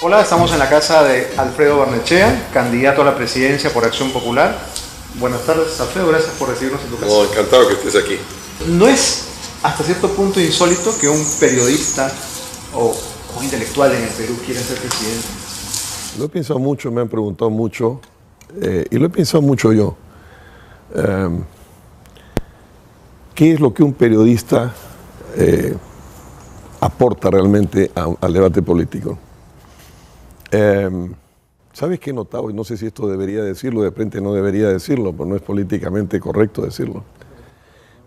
Hola, estamos en la casa de Alfredo Barnechea, candidato a la presidencia por Acción Popular. Buenas tardes, Alfredo, gracias por recibirnos en tu casa. No, encantado que estés aquí. ¿No es hasta cierto punto insólito que un periodista o un intelectual en el Perú quiera ser presidente? Lo he pensado mucho, me han preguntado mucho, y lo he pensado mucho yo. ¿Qué es lo que un periodista aporta realmente al debate político? ¿Sabes qué he notado? Y no sé si esto debería decirlo, de repente no debería decirlo, porque no es políticamente correcto decirlo.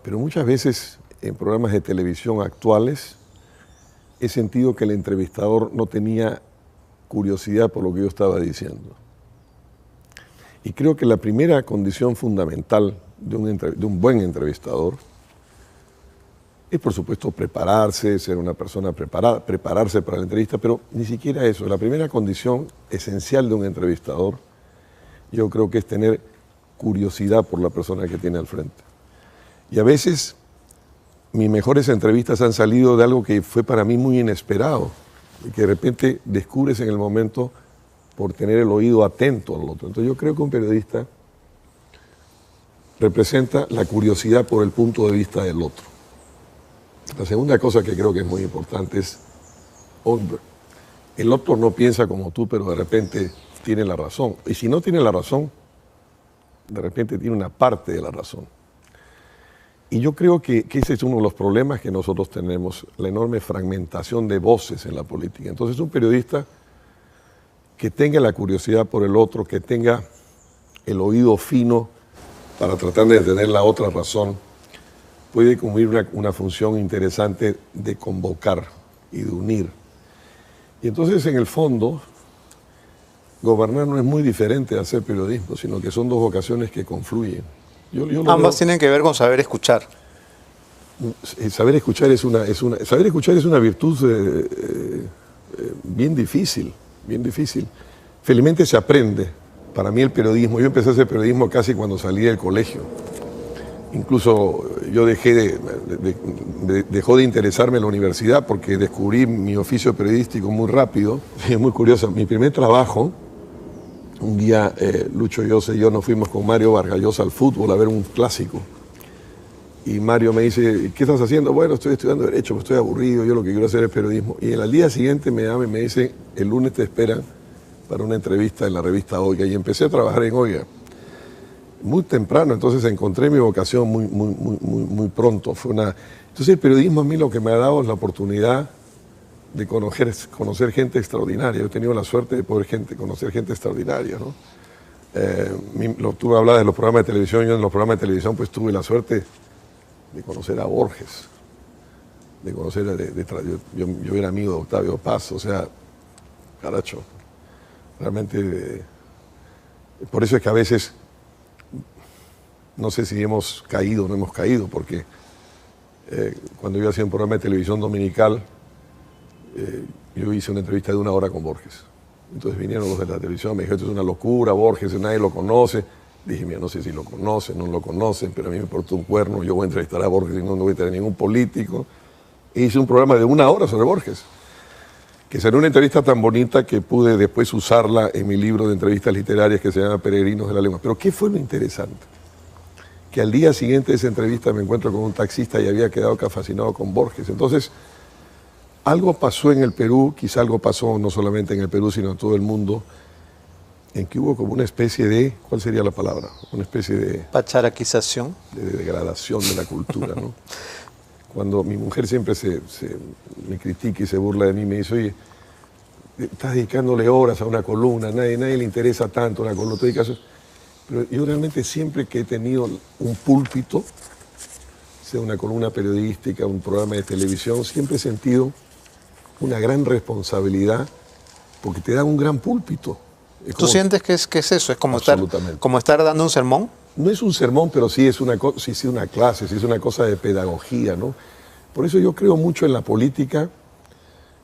Pero muchas veces en programas de televisión actuales he sentido que el entrevistador no tenía curiosidad por lo que yo estaba diciendo. Y creo que la primera condición fundamental de un buen entrevistador es, por supuesto, prepararse, ser una persona preparada, prepararse para la entrevista, pero ni siquiera eso. La primera condición esencial de un entrevistador, yo creo que es tener curiosidad por la persona que tiene al frente. Y a veces mis mejores entrevistas han salido de algo que fue para mí muy inesperado y que de repente descubres en el momento por tener el oído atento al otro. Entonces yo creo que un periodista representa la curiosidad por el punto de vista del otro. La segunda cosa que creo que es muy importante es, hombre, el otro no piensa como tú, pero de repente tiene la razón. Y si no tiene la razón, de repente tiene una parte de la razón. Y yo creo que ese es uno de los problemas que nosotros tenemos, la enorme fragmentación de voces en la política. Entonces un periodista que tenga la curiosidad por el otro, que tenga el oído fino para tratar de entender la otra razón, puede cumplir una función interesante de convocar y de unir. Y entonces, en el fondo, gobernar no es muy diferente de hacer periodismo, sino que son dos vocaciones que confluyen. Ambas tienen que ver con saber escuchar. Saber escuchar es una virtud bien difícil, bien difícil. Felizmente se aprende. Para mí el periodismo, yo empecé a hacer periodismo casi cuando salí del colegio. Incluso yo dejó de interesarme en la universidad porque descubrí mi oficio periodístico muy rápido. Es muy curioso. Mi primer trabajo, un día Lucho Llosa y yo nos fuimos con Mario Vargas Llosa al fútbol a ver un clásico. Y Mario me dice, ¿qué estás haciendo? Bueno, estoy estudiando Derecho, estoy aburrido, yo lo que quiero hacer es periodismo. Y al día siguiente me llama y me dice, el lunes te esperan para una entrevista en la revista Oiga. Y empecé a trabajar en Oiga. Muy temprano, entonces encontré mi vocación muy pronto. Entonces el periodismo a mí lo que me ha dado es la oportunidad de conocer gente extraordinaria. Yo he tenido la suerte de poder conocer gente extraordinaria, ¿no? Tú me hablabas de los programas de televisión, yo en los programas de televisión pues tuve la suerte de conocer a Borges, de conocer yo era amigo de Octavio Paz, o sea, caracho, realmente por eso es que a veces no sé si hemos caído o no hemos caído, porque cuando yo hacía un programa de televisión dominical, yo hice una entrevista de 1 hora con Borges. Entonces vinieron los de la televisión, me dijeron, esto es una locura, Borges, nadie lo conoce. Dije, mira, no sé si lo conocen, no lo conocen, pero a mí me importa un cuerno, yo voy a entrevistar a Borges y no voy a tener ningún político. E hice un programa de 1 hora sobre Borges, que será una entrevista tan bonita que pude después usarla en mi libro de entrevistas literarias que se llama Peregrinos de la Lengua. Pero ¿qué fue lo interesante? Que al día siguiente de esa entrevista me encuentro con un taxista y había quedado fascinado con Borges. Entonces, algo pasó en el Perú, quizá algo pasó no solamente en el Perú, sino en todo el mundo, en que hubo como una especie de, ¿cuál sería la palabra? Una especie de... Pacharaquización. De degradación de la cultura, ¿no? Cuando mi mujer siempre me critica y se burla de mí, me dice, oye, estás dedicándole horas a una columna, nadie le interesa tanto una columna, te dedicas... Pero yo realmente siempre que he tenido un púlpito, sea una columna periodística, un programa de televisión, siempre he sentido una gran responsabilidad porque te dan un gran púlpito. ¿Tú sientes que es eso? ¿Es como estar dando un sermón? No es un sermón, pero sí es una clase, sí es una cosa de pedagogía, ¿no? Por eso yo creo mucho en la política.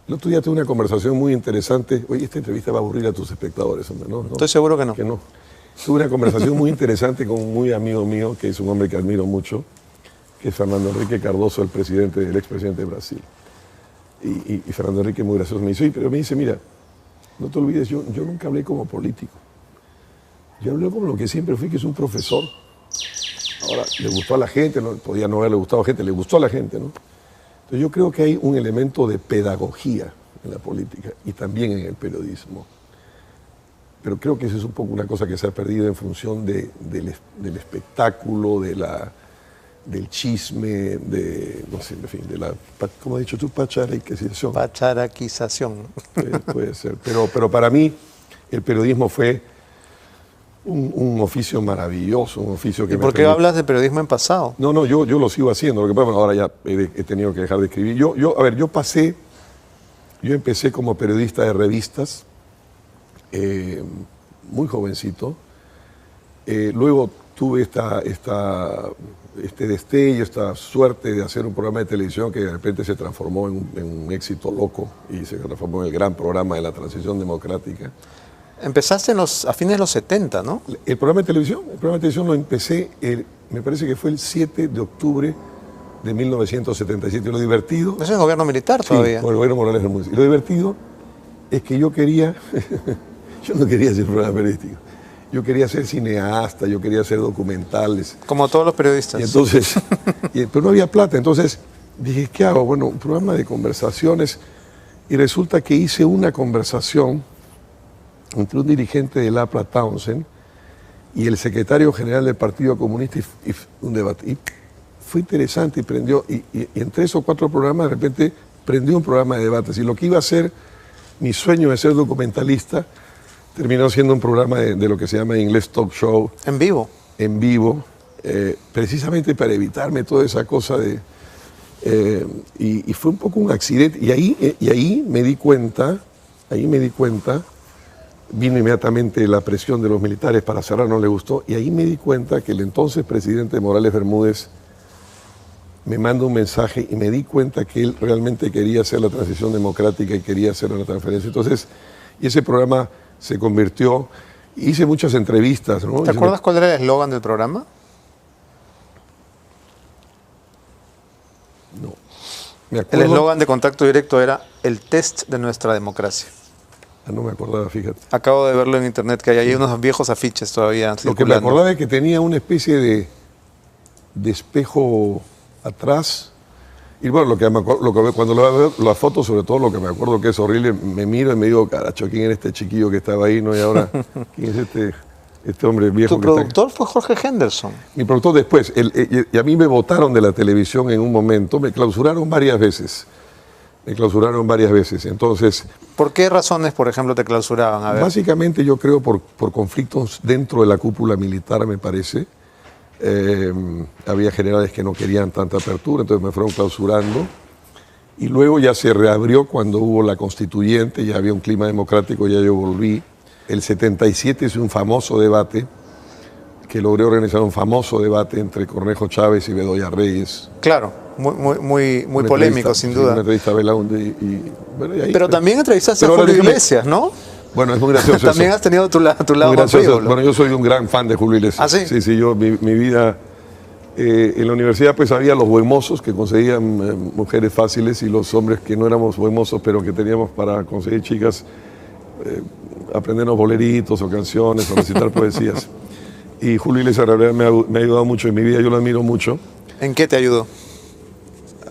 El otro día tuve una conversación muy interesante. Oye, esta entrevista va a aburrir a tus espectadores, hombre, ¿no? Estoy seguro que no. Que no. Tuve una conversación muy interesante con un muy amigo mío, que es un hombre que admiro mucho, que es Fernando Henrique Cardoso, el expresidente de Brasil. Y Fernando Henrique, muy gracioso, me dice, oye, pero me dice, mira, no te olvides, yo nunca hablé como político. Yo hablé como lo que siempre fui, que es un profesor. Ahora, le gustó a la gente, no, podía no haberle gustado a la gente, le gustó a la gente, ¿no? Entonces yo creo que hay un elemento de pedagogía en la política y también en el periodismo. Pero creo que eso es un poco una cosa que se ha perdido en función del espectáculo, del chisme, no sé, en fin, ¿cómo has dicho tú? Pacharaquización. Pacharaquización. Puede ser. Pero para mí el periodismo fue un oficio maravilloso, un oficio que ¿Y por qué hablas de periodismo en pasado? No, yo lo sigo haciendo. Lo que pasa, bueno, ahora ya he tenido que dejar de escribir. Yo empecé como periodista de revistas, muy jovencito. Luego tuve este destello, esta suerte de hacer un programa de televisión que de repente se transformó en un éxito loco y se transformó en el gran programa de la transición democrática. Empezaste a fines de los 70, ¿no? El programa de televisión lo empecé, me parece que fue el 7 de octubre de 1977. Lo divertido... Eso es el gobierno militar todavía. Sí, con el gobierno Morales Bermúdez. Y lo divertido es que yo no quería hacer programa periodístico. Yo quería ser cineasta, yo quería hacer documentales. Como todos los periodistas. Y entonces, pero no había plata. Entonces dije, ¿qué hago? Bueno, un programa de conversaciones. Y resulta que hice una conversación entre un dirigente del APLA, Townsend, y el secretario general del Partido Comunista, y un debate. Y fue interesante y prendió, y en 3 o 4 programas de repente prendió un programa de debates. Y lo que iba a ser mi sueño de ser documentalista terminó siendo un programa de lo que se llama en inglés talk show. En vivo. En vivo, precisamente para evitarme toda esa cosa de... y fue un poco un accidente. Y ahí me di cuenta, vino inmediatamente la presión de los militares para cerrar, no le gustó, y ahí me di cuenta que el entonces presidente Morales Bermúdez me manda un mensaje y me di cuenta que él realmente quería hacer la transición democrática y quería hacer una transferencia. Entonces, y ese programa se convirtió, hice muchas entrevistas, ¿no? ¿Te acuerdas cuál era el eslogan del programa? No. Me acuerdo. El eslogan de Contacto Directo era el test de nuestra democracia. No me acordaba, fíjate. Acabo de verlo en internet, que hay ahí unos viejos afiches todavía Lo que me acordaba es que tenía una especie de espejo atrás. Y bueno, cuando lo veo la foto, sobre todo lo que me acuerdo que es horrible, me miro y me digo, caracho, ¿quién era este chiquillo que estaba ahí? ¿No? Y ahora, ¿quién es este hombre viejo? Tu productor fue Jorge Henderson. Mi productor después. Y a mí me botaron de la televisión en un momento, me clausuraron varias veces. Entonces... ¿Por qué razones, por ejemplo, te clausuraban? A ver. Básicamente yo creo por conflictos dentro de la cúpula militar, me parece. Había generales que no querían tanta apertura, entonces me fueron clausurando. Y luego ya se reabrió cuando hubo la constituyente, ya había un clima democrático, ya yo volví. El 77 es un famoso debate, que logré organizar un famoso debate entre Cornejo Chávez y Bedoya Reyes. Claro, muy polémico, sin duda. Una entrevista a Belaunde bueno, y ahí, pero también entrevistaste a Julio Iglesias, ¿no? Bueno, es muy gracioso. También has tenido tu lado más frívolo. Bueno, yo soy un gran fan de Julio Iglesias. ¿Ah, sí? Sí, yo, mi vida... en la universidad pues había los buenmozos que conseguían mujeres fáciles y los hombres que no éramos buenmozos, pero que teníamos para conseguir chicas, aprendernos boleritos o canciones o recitar poesías. Y Julio Iglesias la verdad me ha ayudado mucho en mi vida, yo lo admiro mucho. ¿En qué te ayudó?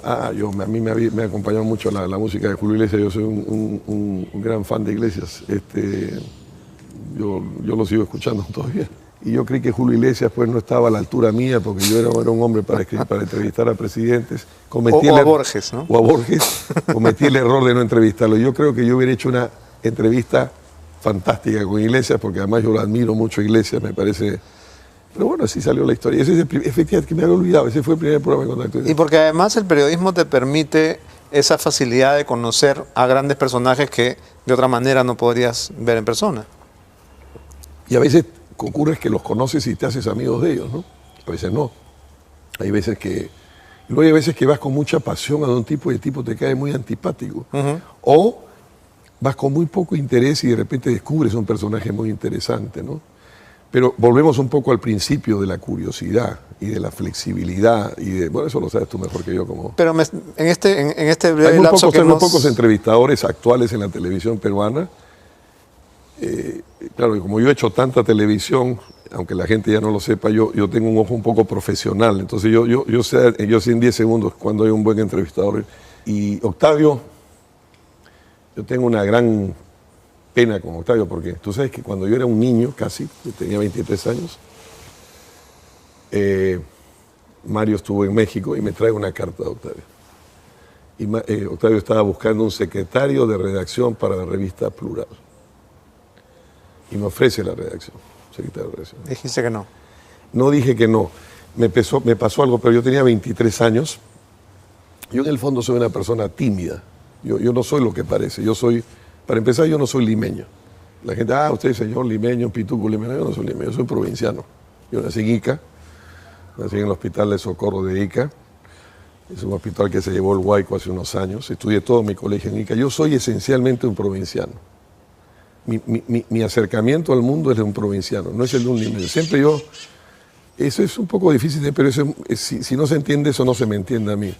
A mí me ha acompañado mucho la música de Julio Iglesias, yo soy un gran fan de Iglesias. Yo lo sigo escuchando todavía. Y yo creí que Julio Iglesias pues no estaba a la altura mía porque yo era un hombre para entrevistar a presidentes. O a Borges, ¿no? O a Borges. Cometí el error de no entrevistarlo. Yo creo que yo hubiera hecho una entrevista fantástica con Iglesias porque además yo lo admiro mucho a Iglesias, me parece... Pero bueno, así salió la historia. Ese es efectivamente que me había olvidado, ese fue el primer programa de Contacto. Y porque además el periodismo te permite esa facilidad de conocer a grandes personajes que de otra manera no podrías ver en persona. Y a veces ocurre que los conoces y te haces amigos de ellos, ¿no? A veces no. Hay veces que... Luego hay veces que vas con mucha pasión a un tipo y el tipo te cae muy antipático. O vas con muy poco interés y de repente descubres un personaje muy interesante, ¿no? Pero volvemos un poco al principio de la curiosidad y de la flexibilidad y de... Bueno, eso lo sabes tú mejor que yo. Pero en este breve hay lapso muy pocos entrevistadores actuales en la televisión peruana claro, y como yo he hecho tanta televisión, aunque la gente ya no lo sepa, yo tengo un ojo un poco profesional. Entonces yo sé en 10 segundos cuando hay un buen entrevistador. Y Octavio, yo tengo una gran pena con Octavio, porque tú sabes que cuando yo era un niño, casi, yo tenía 23 años, Mario estuvo en México y me trae una carta de Octavio. Y Octavio estaba buscando un secretario de redacción para la revista Plural. Y me ofrece la redacción, secretario de redacción. Dijiste que no. No dije que no. Me pasó algo, pero yo tenía 23 años. Yo en el fondo soy una persona tímida. Yo no soy lo que parece. Para empezar, yo no soy limeño. La gente, usted es señor limeño, pituco limeño. Yo no soy limeño, yo soy provinciano. Yo nací en Ica, nací en el Hospital de Socorro de Ica. Es un hospital que se llevó el Huayco hace unos años. Estudié todo mi colegio en Ica. Yo soy esencialmente un provinciano. Mi acercamiento al mundo es de un provinciano, no es el de un limeño. Siempre eso es un poco difícil, pero si no se entiende, eso no se me entiende a mí.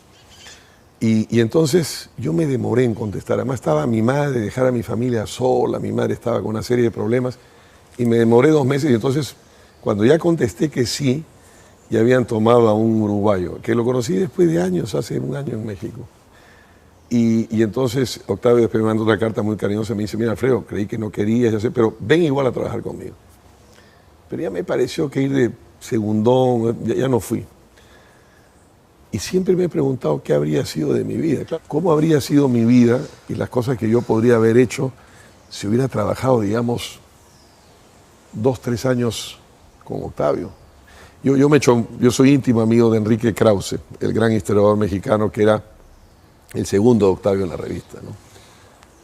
Y entonces yo me demoré en contestar. Además estaba mi madre, dejar a mi familia sola, mi madre estaba con una serie de problemas, y me demoré 2 meses, y entonces cuando ya contesté que sí, ya habían tomado a un uruguayo, que lo conocí después de años, hace un año en México. Y entonces Octavio después me mandó otra carta muy cariñosa, me dice, mira Alfredo, creí que no querías, ya sé, pero ven igual a trabajar conmigo. Pero ya me pareció que ir de segundón, ya no fui. Y siempre me he preguntado qué habría sido de mi vida, cómo habría sido mi vida y las cosas que yo podría haber hecho si hubiera trabajado, digamos, 2, 3 años con Octavio. Yo soy íntimo amigo de Enrique Krause, el gran historiador mexicano que era el segundo de Octavio en la revista, ¿no?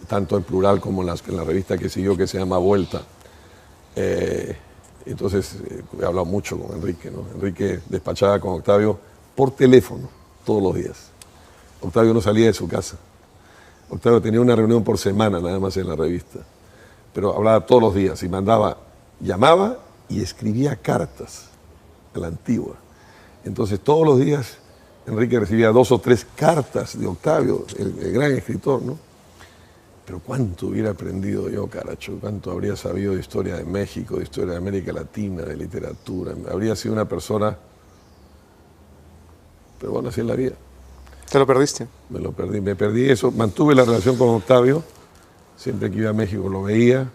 Tanto en Plural como en la revista que siguió, que se llama Vuelta. Entonces he hablado mucho con Enrique, ¿no? Enrique despachaba con Octavio por teléfono todos los días. Octavio no salía de su casa. Octavio tenía una reunión por semana nada más en la revista, pero hablaba todos los días y llamaba y escribía cartas a la antigua. Entonces todos los días Enrique recibía 2 o 3 cartas de Octavio, el gran escritor, ¿no? Pero cuánto hubiera aprendido yo, caracho, cuánto habría sabido de historia de México, de historia de América Latina, de literatura. Habría sido una persona, pero bueno, así es la vida. ¿Te lo perdiste? Me perdí eso. Mantuve la relación con Octavio, siempre que iba a México lo veía.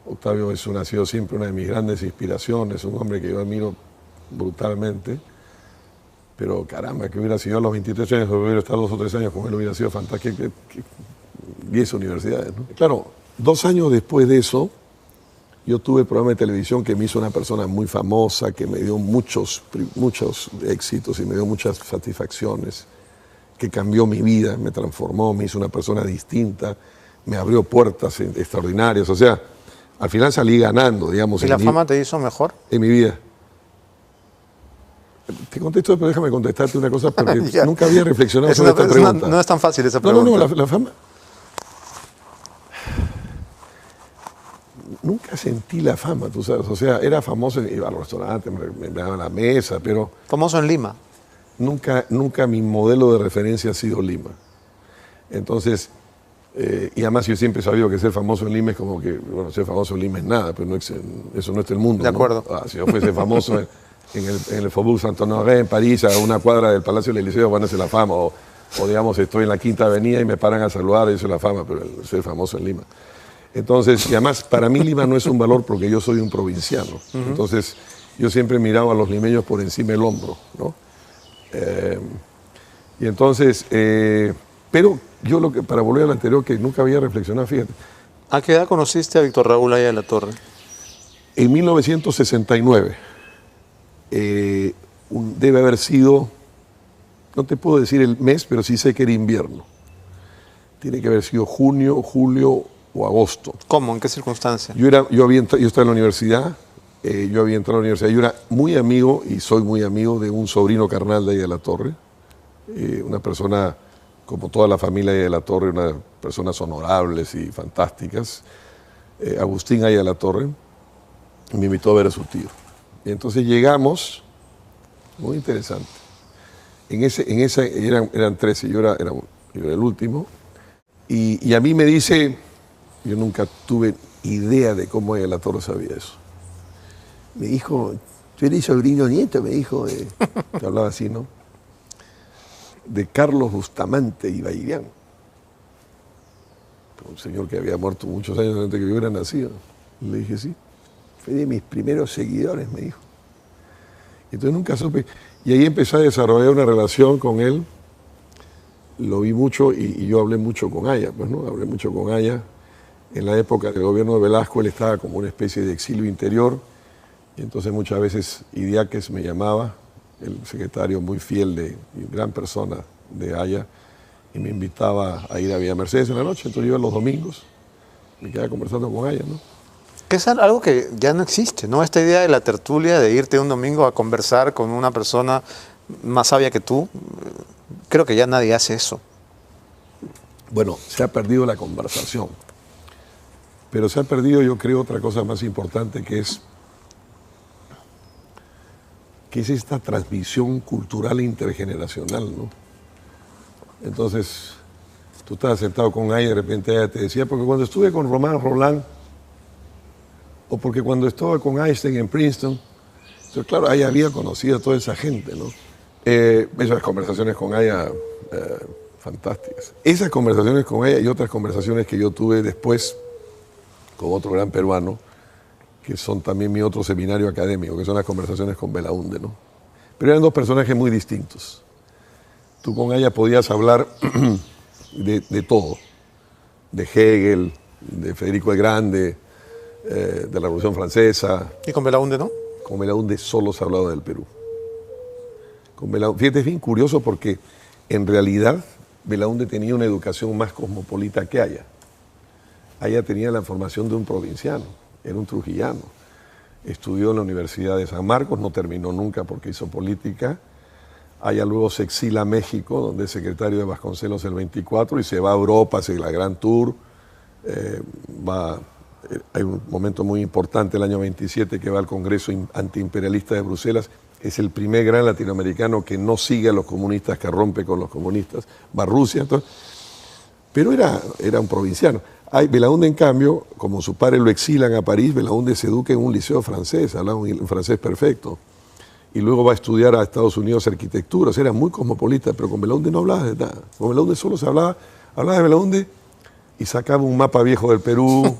Octavio ha sido siempre una de mis grandes inspiraciones, un hombre que yo admiro brutalmente. Pero caramba, que hubiera sido a los 23 años, hubiera estado 2 o 3 años con él, hubiera sido fantástico. 10 universidades, ¿no? Claro, 2 años después de eso, yo tuve el programa de televisión que me hizo una persona muy famosa, que me dio muchos éxitos y me dio muchas satisfacciones, que cambió mi vida, me transformó, me hizo una persona distinta, me abrió puertas extraordinarias. O sea, al final salí ganando, digamos. ¿Y la fama te hizo mejor? En mi vida. Te contesto, pero déjame contestarte una cosa, porque nunca había reflexionado sobre esta pregunta. No es tan fácil esa pregunta. No, la fama... Nunca sentí la fama, tú sabes. O sea, era famoso, iba al restaurante, me daban la mesa, pero... Famoso en Lima. Nunca mi modelo de referencia ha sido Lima. Entonces, y además yo siempre he sabido que ser famoso en Lima es como que, bueno, ser famoso en Lima es nada, pero no eso no es el mundo. De acuerdo. ¿No? Si yo fuese famoso en el Faubourg Saint-Honoré, en París, a una cuadra del Palacio del Eliseo, bueno, esa es la fama. O digamos, estoy en la Quinta Avenida y me paran a saludar, eso es la fama, pero ser famoso en Lima. Entonces, y además, para mí Lima no es un valor porque yo soy un provinciano. Entonces, yo siempre miraba a los limeños por encima del hombro, ¿no? Y entonces, pero yo para volver al anterior, que nunca había reflexionado, fíjate. ¿A qué edad conociste a Víctor Raúl Haya de la Torre? En 1969. Debe haber sido, no te puedo decir el mes, pero sí sé que era invierno. Tiene que haber sido junio, julio o agosto. ¿Cómo? ¿En qué circunstancia? Yo estaba en la universidad, yo había entrado a la universidad, yo era muy amigo y soy muy amigo de un sobrino carnal de Haya de la Torre, una persona, como toda la familia de Haya de la Torre, unas personas honorables y fantásticas, Agustín Haya de la Torre, me invitó a ver a su tío. Y entonces llegamos, muy interesante, eran 13, yo era el último, y a mí me dice... Yo nunca tuve idea de cómo Aya La Torre sabía eso. Me dijo, tú eres sobrino nieto, me dijo, que hablaba así, ¿no? De Carlos Bustamante y Bailián. Un señor que había muerto muchos años antes que yo hubiera nacido. Le dije, sí, fue de mis primeros seguidores, me dijo. Entonces nunca supe. Y ahí empecé a desarrollar una relación con él. Lo vi mucho y yo hablé mucho con Aya, pues, ¿no? Hablé mucho con Aya. En la época del gobierno de Velasco él estaba como una especie de exilio interior. Y entonces muchas veces Idiáquez me llamaba, el secretario muy fiel y gran persona de Aya, y me invitaba a ir a Villa Mercedes en la noche. Entonces yo los domingos me quedaba conversando con Aya, ¿no? Que es algo que ya no existe, ¿no? Esta idea de la tertulia, de irte un domingo a conversar con una persona más sabia que tú, creo que ya nadie hace eso. Bueno, se ha perdido la conversación, pero se ha perdido, yo creo, otra cosa más importante que es esta transmisión cultural intergeneracional, ¿no? Entonces, tú estabas sentado con Aya y de repente ella te decía, porque cuando estuve con Román Roland, o porque cuando estaba con Einstein en Princeton, entonces, claro, Aya había conocido a toda esa gente, ¿no? Esas conversaciones con Aya, fantásticas. Esas conversaciones con ella y otras conversaciones que yo tuve después con otro gran peruano, que son también mi otro seminario académico, que son las conversaciones con Belaúnde, ¿no? Pero eran dos personajes muy distintos. Tú con ella podías hablar de todo, de Hegel, de Federico el Grande, de la Revolución Francesa. ¿Y con Belaúnde no? Con Belaúnde solo se hablaba del Perú. Con Belaúnde, fíjate, es bien curioso porque en realidad Belaúnde tenía una educación más cosmopolita que Aya. Aya tenía la formación de un provinciano, era un trujillano. Estudió en la Universidad de San Marcos, no terminó nunca porque hizo política. Aya luego se exila a México, donde es secretario de Vasconcelos el 24, y se va a Europa, hace la Gran Tour. Hay un momento muy importante, el año 27, que va al Congreso Antiimperialista de Bruselas. Es el primer gran latinoamericano que no sigue a los comunistas, que rompe con los comunistas. Va a Rusia, entonces, pero era un provinciano. Belaúnde, en cambio, como su padre lo exilan a París, Belaúnde se educa en un liceo francés, hablaba un francés perfecto. Y luego va a estudiar a Estados Unidos arquitectura, o sea, era muy cosmopolita, pero con Belaúnde no hablaba de nada. Con Belaúnde solo se hablaba de Belaúnde y sacaba un mapa viejo del Perú,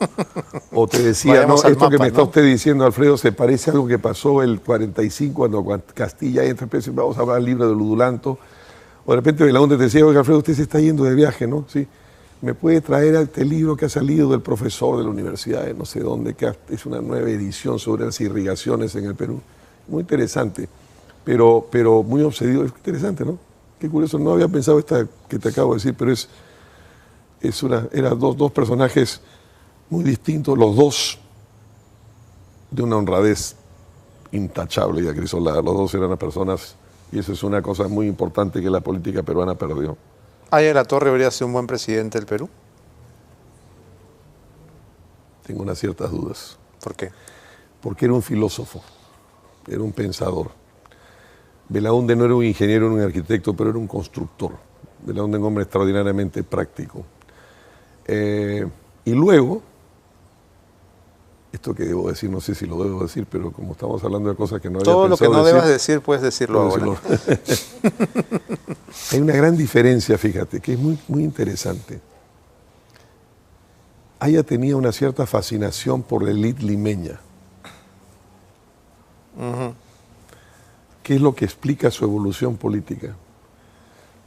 o te decía, no, esto mapa, que me está usted diciendo, Alfredo, se parece a algo que pasó el 45, cuando Castilla entra, vamos a hablar del libro de Ludulanto, o de repente Belaúnde te decía, oiga, Alfredo, usted se está yendo de viaje, ¿no? Sí. ¿Me puede traer este libro que ha salido del profesor de la universidad de no sé dónde, que es una nueva edición sobre las irrigaciones en el Perú? Muy interesante, pero muy obsedido. Es interesante, ¿no? Qué curioso, no había pensado esta que te acabo de decir, pero eran dos personajes muy distintos, los dos de una honradez intachable y acrisolada. Los dos eran personas, y eso es una cosa muy importante que la política peruana perdió. ¿Aya La Torre habría sido un buen presidente del Perú? Tengo unas ciertas dudas. ¿Por qué? Porque era un filósofo, era un pensador. Belaúnde no era un ingeniero, ni un arquitecto, pero era un constructor. Belaúnde era un hombre extraordinariamente práctico. Y luego, esto que debo decir, no sé si lo debo decir, pero como estamos hablando de cosas que no había pensado decir... Todo lo que no debas decir, puedes decirlo ahora. Hay una gran diferencia, fíjate, que es muy, muy interesante. Aya tenía una cierta fascinación por la élite limeña. ¿Qué es lo que explica su evolución política?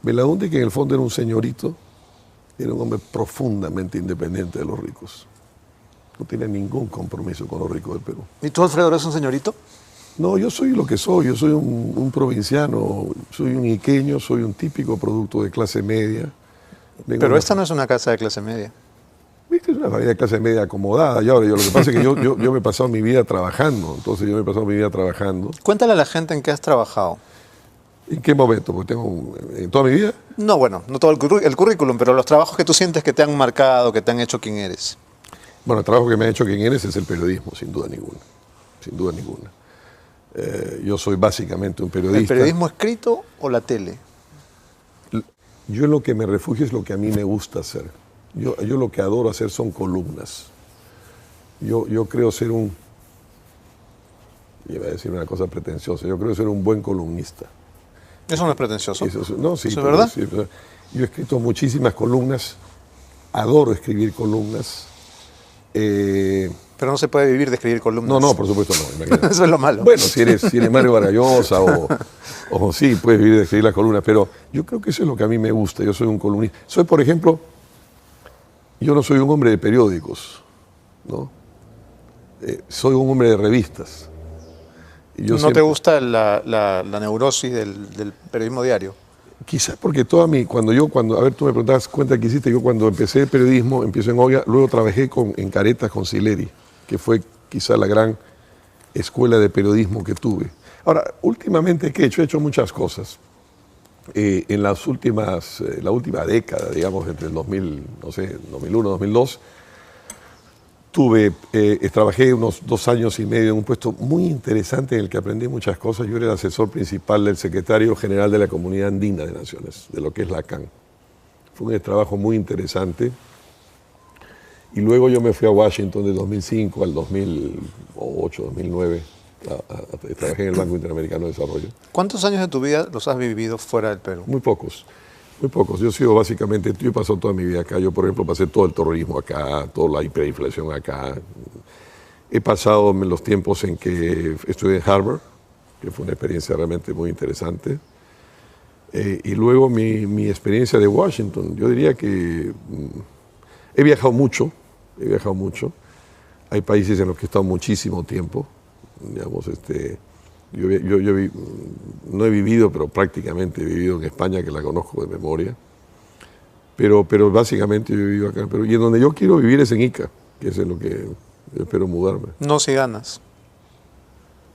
Belaúnde, que en el fondo era un señorito, era un hombre profundamente independiente de los ricos. No tiene ningún compromiso con los ricos del Perú. ¿Y tú, Alfredo, eres un señorito? No, yo soy lo que soy. Yo soy un provinciano, soy un iqueño, soy un típico producto de clase media. Pero esta no es una casa de clase media. Viste, es una familia de clase media acomodada. Y ahora, lo que pasa es que yo me he pasado mi vida trabajando. Entonces yo me he pasado mi vida trabajando. Cuéntale a la gente en qué has trabajado. ¿En qué momento? Porque ¿en toda mi vida? No, bueno, no todo el currículum, pero los trabajos que tú sientes que te han marcado, que te han hecho quién eres. Bueno, el trabajo que me ha hecho quién eres es el periodismo, sin duda ninguna. Sin duda ninguna. Yo soy básicamente un periodista. ¿El periodismo escrito o la tele? Yo lo que me refugio es lo que a mí me gusta hacer. Yo lo que adoro hacer son columnas. yo creo ser iba a decir una cosa pretenciosa, yo creo ser un buen columnista. Eso no es pretencioso. No, sí. ¿Eso es verdad? Sí, yo he escrito muchísimas columnas, adoro escribir columnas. Pero no se puede vivir de escribir columnas. No, por supuesto no. Imagínate. Eso es lo malo. Bueno, si eres Mario Vargas Llosa o sí, puedes vivir de escribir las columnas, pero yo creo que eso es lo que a mí me gusta. Yo soy un columnista. Soy, por ejemplo, yo no soy un hombre de periódicos, ¿no? Soy un hombre de revistas. Y yo ¿No te gusta la neurosis del periodismo diario? Quizás porque a ver, tú me preguntabas cuenta que hiciste, yo cuando empecé el periodismo, empecé en Olga, luego trabajé en Caretas con Sileri, que fue quizá la gran escuela de periodismo que tuve. Ahora, últimamente, ¿qué he hecho? He hecho muchas cosas. En la última década, digamos, entre el 2001, 2002, trabajé unos 2 años y medio en un puesto muy interesante en el que aprendí muchas cosas. Yo era el asesor principal del secretario general de la Comunidad Andina de Naciones, de lo que es la CAN. Fue un trabajo muy interesante. Y luego yo me fui a Washington de 2005 al 2008, 2009. Trabajé en el Banco Interamericano de Desarrollo. ¿Cuántos años de tu vida los has vivido fuera del Perú? Muy pocos. Muy pocos. Yo he pasado toda mi vida acá. Yo, por ejemplo, pasé todo el terrorismo acá, toda la hiperinflación acá. He pasado los tiempos en que estudié en Harvard, que fue una experiencia realmente muy interesante. Y luego mi experiencia de Washington. Yo diría que he viajado mucho. Hay países en los que he estado muchísimo tiempo. Digamos, no he vivido, pero prácticamente he vivido en España, que la conozco de memoria. Pero básicamente yo he vivido acá en Perú. Y en donde yo quiero vivir es en Ica, que es en lo que yo espero mudarme. No si ganas.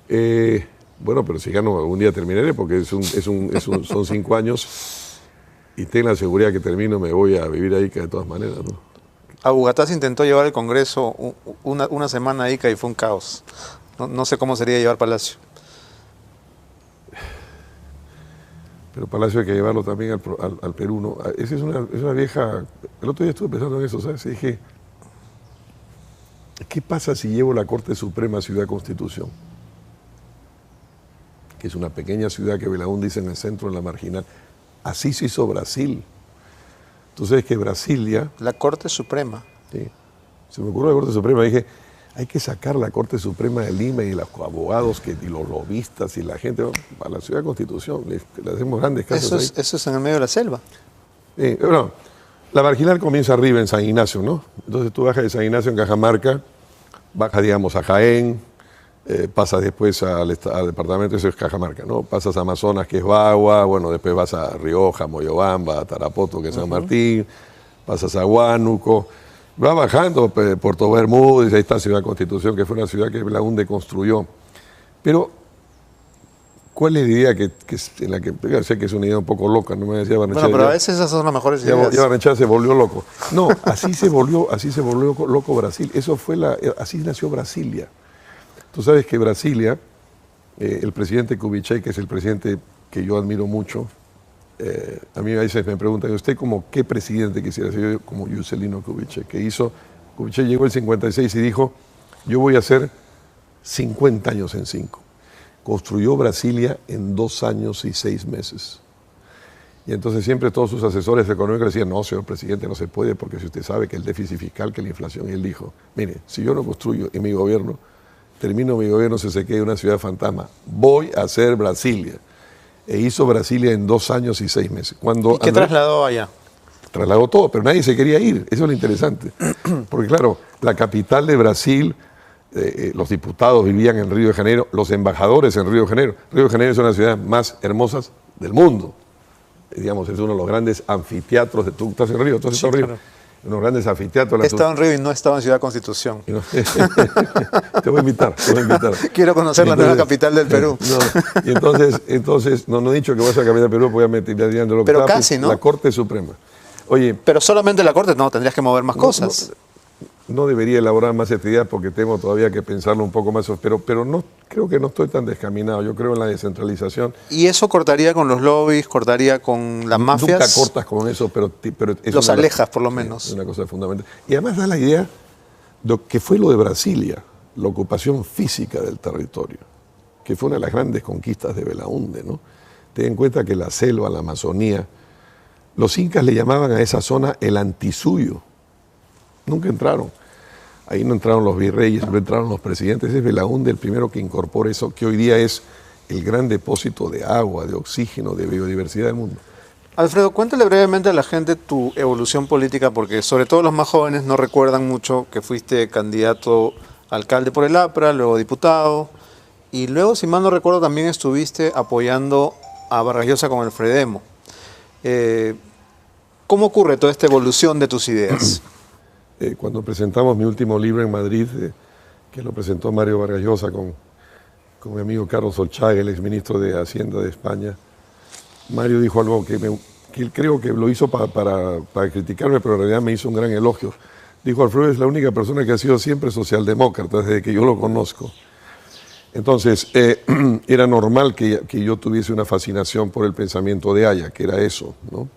Bueno, pero si gano algún día terminaré, porque son 5 años y ten la seguridad que termino, me voy a vivir a Ica de todas maneras, ¿no? A Bugatás intentó llevar el Congreso una semana a Ica y fue un caos. No sé cómo sería llevar Palacio. Pero Palacio hay que llevarlo también al Perú, ¿no? Esa es una vieja... El otro día estuve pensando en eso, ¿sabes? Y dije, ¿qué pasa si llevo la Corte Suprema a Ciudad Constitución? Que es una pequeña ciudad que Belaún dice en el centro, en la marginal. Así se hizo Brasil. Tú sabes que Brasilia... La Corte Suprema. Sí. Se me ocurrió la Corte Suprema, dije... Hay que sacar la Corte Suprema de Lima y los abogados y los lobistas y la gente a la Ciudad Constitución. Le hacemos grandes casos. Eso es en el medio de la selva. Bueno, la marginal comienza arriba en San Ignacio, ¿no? Entonces tú bajas de San Ignacio en Cajamarca, bajas, digamos, a Jaén, pasas después al departamento, eso es Cajamarca, ¿no? Pasas a Amazonas, que es Bagua, bueno, después vas a Rioja, Moyobamba, a Tarapoto, que es San Martín, pasas a Huánuco. Va bajando Puerto Bermúdez, ahí está Ciudad Constitución, que fue una ciudad que Belaún deconstruyó. Pero, ¿cuál es la idea en la que sé que es una idea un poco loca? No me decía Barnechea. Bueno, pero a veces esas son las mejores ideas. Ya Barnechea se volvió loco. No, así se volvió loco Brasil. Así nació Brasilia. Tú sabes que Brasilia, el presidente Kubitschek, que es el presidente que yo admiro mucho, a mí a veces me preguntan, ¿usted como qué presidente quisiera ser? Yo como Juscelino Kubitschek, Kubitschek llegó el 56 y dijo, yo voy a hacer 50 años en 5. Construyó Brasilia en 2 años y 6 meses. Y entonces siempre todos sus asesores económicos decían, no, señor presidente, no se puede, porque si usted sabe que el déficit fiscal, que la inflación, y él dijo, mire, si yo no construyo en mi gobierno, termino mi gobierno, se quede una ciudad fantasma, voy a hacer Brasilia. E hizo Brasilia en 2 años y 6 meses. ¿Y qué trasladó allá? Trasladó todo, pero nadie se quería ir. Eso es lo interesante. Porque claro, la capital de Brasil, los diputados vivían en Río de Janeiro, los embajadores en Río de Janeiro. Río de Janeiro es una de las ciudades más hermosas del mundo. Digamos, es uno de los grandes anfiteatros de... Tú estás en Río, entonces Sí, en Río. claro. Unos grandes anfiteatros. He estado en Río y no he estado en Ciudad Constitución. Te voy a invitar. Quiero conocer la nueva capital del Perú. Y entonces, no he dicho que vas a la capital del Perú, voy a meter lo que Pero estaba, casi, ¿no? La Corte Suprema. Oye, Pero solamente la Corte, no, tendrías que mover más cosas. no debería elaborar más esta idea porque tengo todavía que pensarlo un poco más, pero no, creo que no estoy tan descaminado. Yo creo en la descentralización. ¿Y eso cortaría con los lobbies, cortaría con las mafias? Nunca cortas con eso, pero los alejas, por lo menos. Es una cosa fundamental. Y además da la idea que fue lo de Brasilia, la ocupación física del territorio, que fue una de las grandes conquistas de Belaúnde, ¿no? Ten en cuenta que la selva, la Amazonía, los incas le llamaban a esa zona el Antisuyo. Nunca entraron. Ahí no entraron los virreyes, no entraron los presidentes. Es Belaúnde el primero que incorpora eso, que hoy día es el gran depósito de agua, de oxígeno, de biodiversidad del mundo. Alfredo, cuéntale brevemente a la gente tu evolución política, porque sobre todo los más jóvenes no recuerdan mucho que fuiste candidato a alcalde por el APRA, luego diputado, y luego, si mal no recuerdo, también estuviste apoyando a Vargas Llosa con el Fredemo. ¿Cómo ocurre toda esta evolución de tus ideas? Cuando presentamos mi último libro en Madrid, que lo presentó Mario Vargas Llosa con mi amigo Carlos Olchaga, el exministro de Hacienda de España, Mario dijo algo que él creo que lo hizo para criticarme, pero en realidad me hizo un gran elogio. Dijo: Alfredo es la única persona que ha sido siempre socialdemócrata desde que yo lo conozco. Entonces, era normal que yo tuviese una fascinación por el pensamiento de Haya, que era eso, ¿no?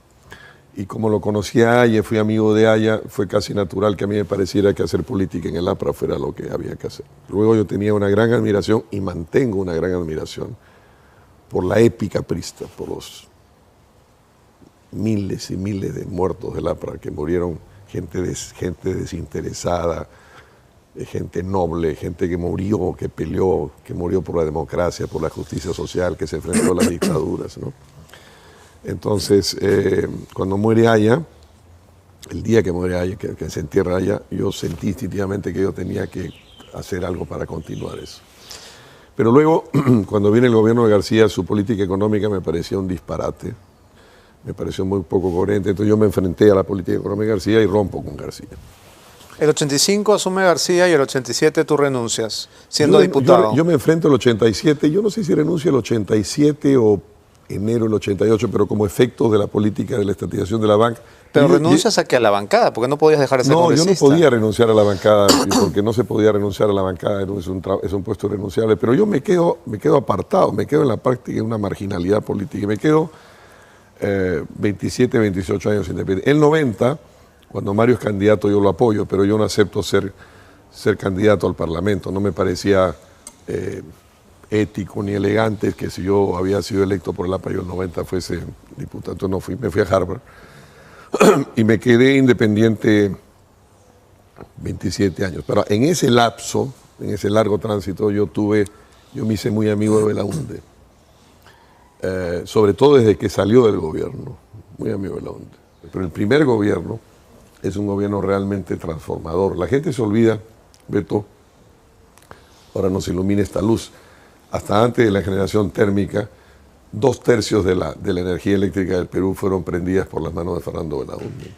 Y como lo conocía a Haya, fui amigo de Haya, fue casi natural que a mí me pareciera que hacer política en el APRA fuera lo que había que hacer. Luego yo tenía una gran admiración, y mantengo una gran admiración, por la épica aprista, por los miles y miles de muertos del APRA, que murieron gente desinteresada, gente noble, gente que murió, que peleó, que murió por la democracia, por la justicia social, que se enfrentó a las dictaduras, ¿no? Entonces, cuando muere Haya, el día que muere Haya, que se entierra Haya, yo sentí instintivamente que yo tenía que hacer algo para continuar eso. Pero luego, cuando viene el gobierno de García, su política económica me parecía un disparate, me pareció muy poco coherente, entonces yo me enfrenté a la política económica de García y rompo con García. El 85 asume García y el 87 tú renuncias, siendo diputado. Yo me enfrento al 87, yo no sé si renuncio al 87 o enero del 88, pero como efecto de la política de la estatización de la banca. Pero renuncias a la bancada, porque no podías dejar de ser congresista. No, yo no podía renunciar a la bancada, porque no se podía renunciar a la bancada, es un puesto irrenunciable, pero yo me quedo apartado, me quedo en la práctica en una marginalidad política, y me quedo 27, 28 años independiente. El 90, cuando Mario es candidato, yo lo apoyo, pero yo no acepto ser candidato al Parlamento, no me parecía ético ni elegante que si yo había sido electo por el APRA y el 90 fuese diputado. Entonces no fui, me fui a Harvard y me quedé independiente 27 años. Pero en ese lapso, en ese largo tránsito, yo me hice muy amigo de Belaúnde, sobre todo desde que salió del gobierno, muy amigo de Belaúnde. Pero el primer gobierno es un gobierno realmente transformador. La gente se olvida, Beto, ahora nos ilumina esta luz. Hasta antes de la generación térmica, 2/3 de la energía eléctrica del Perú fueron prendidas por las manos de Fernando Belaúnde.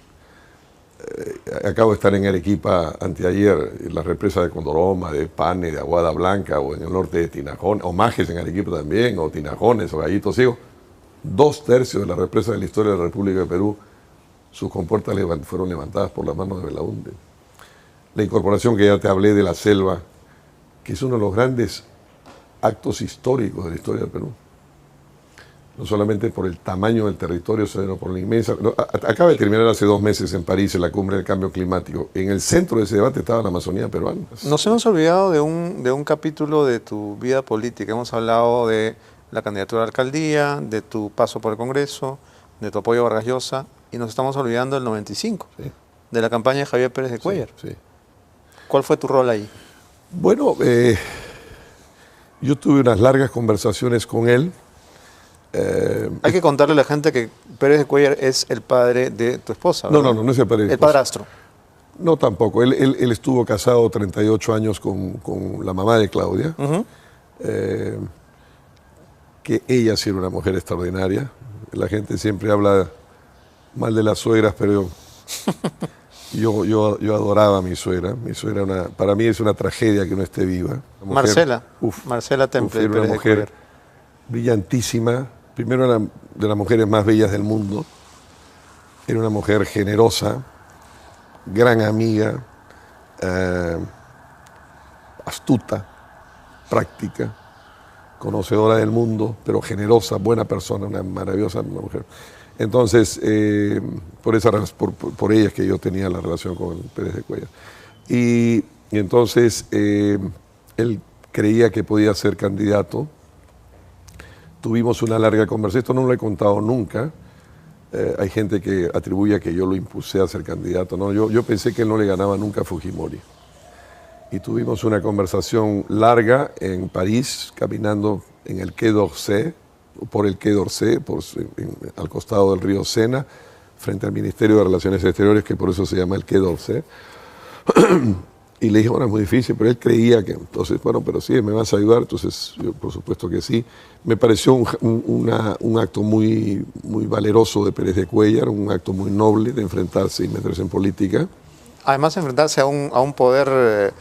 Acabo de estar en Arequipa anteayer, en la represa de Condoroma, de Pane, de Aguada Blanca, o en el norte de Tinajones, o Majes en Arequipa también, o Tinajones, o Gallito Ciego. 2/3 de la represa de la historia de la República de Perú, sus compuertas fueron levantadas por las manos de Belaúnde. La incorporación que ya te hablé de la selva, que es uno de los grandes actos históricos de la historia del Perú. No solamente por el tamaño del territorio, sino por la inmensa... Acaba de terminar hace 2 meses en París la cumbre del cambio climático. En el centro de ese debate estaba la Amazonía peruana. Nos hemos olvidado de un capítulo de tu vida política. Hemos hablado de la candidatura a la alcaldía, de tu paso por el Congreso, de tu apoyo a Vargas Llosa, y nos estamos olvidando del 95, sí, de la campaña de Javier Pérez de Cuéllar. Sí, sí. ¿Cuál fue tu rol ahí? Bueno, yo tuve unas largas conversaciones con él. Hay que contarle a la gente que Pérez de Cuéllar es el padre de tu esposa, ¿verdad? No es el padre de el padrastro. No, tampoco. Él estuvo casado 38 años con la mamá de Claudia, que ella sí era una mujer extraordinaria. La gente siempre habla mal de las suegras, pero yo adoraba a mi suegra. Mi suegra para mí es una tragedia que no esté viva. Marcela Temple. Era una mujer brillantísima. Primero era de las mujeres más bellas del mundo. Era una mujer generosa, gran amiga, astuta, práctica, conocedora del mundo, pero generosa, buena persona, una maravillosa mujer. Entonces, por ella es que yo tenía la relación con Pérez de Cuéllar. Y Y entonces él creía que podía ser candidato. Tuvimos una larga conversación, esto no lo he contado nunca. Hay gente que atribuye a que yo lo impulsé a ser candidato. No, yo pensé que él no le ganaba nunca a Fujimori. Y tuvimos una conversación larga en París, caminando en el Quai d'Orsay, por el Quai d'Orsay, al costado del río Sena, frente al Ministerio de Relaciones Exteriores, que por eso se llama el Quai d'Orsay. Y le dije, bueno, es muy difícil, pero él creía que, entonces, bueno, pero sí, me vas a ayudar, entonces yo por supuesto que sí. Me pareció un acto muy, muy valeroso de Pérez de Cuéllar, un acto muy noble de enfrentarse y meterse en política. Además, enfrentarse a un poder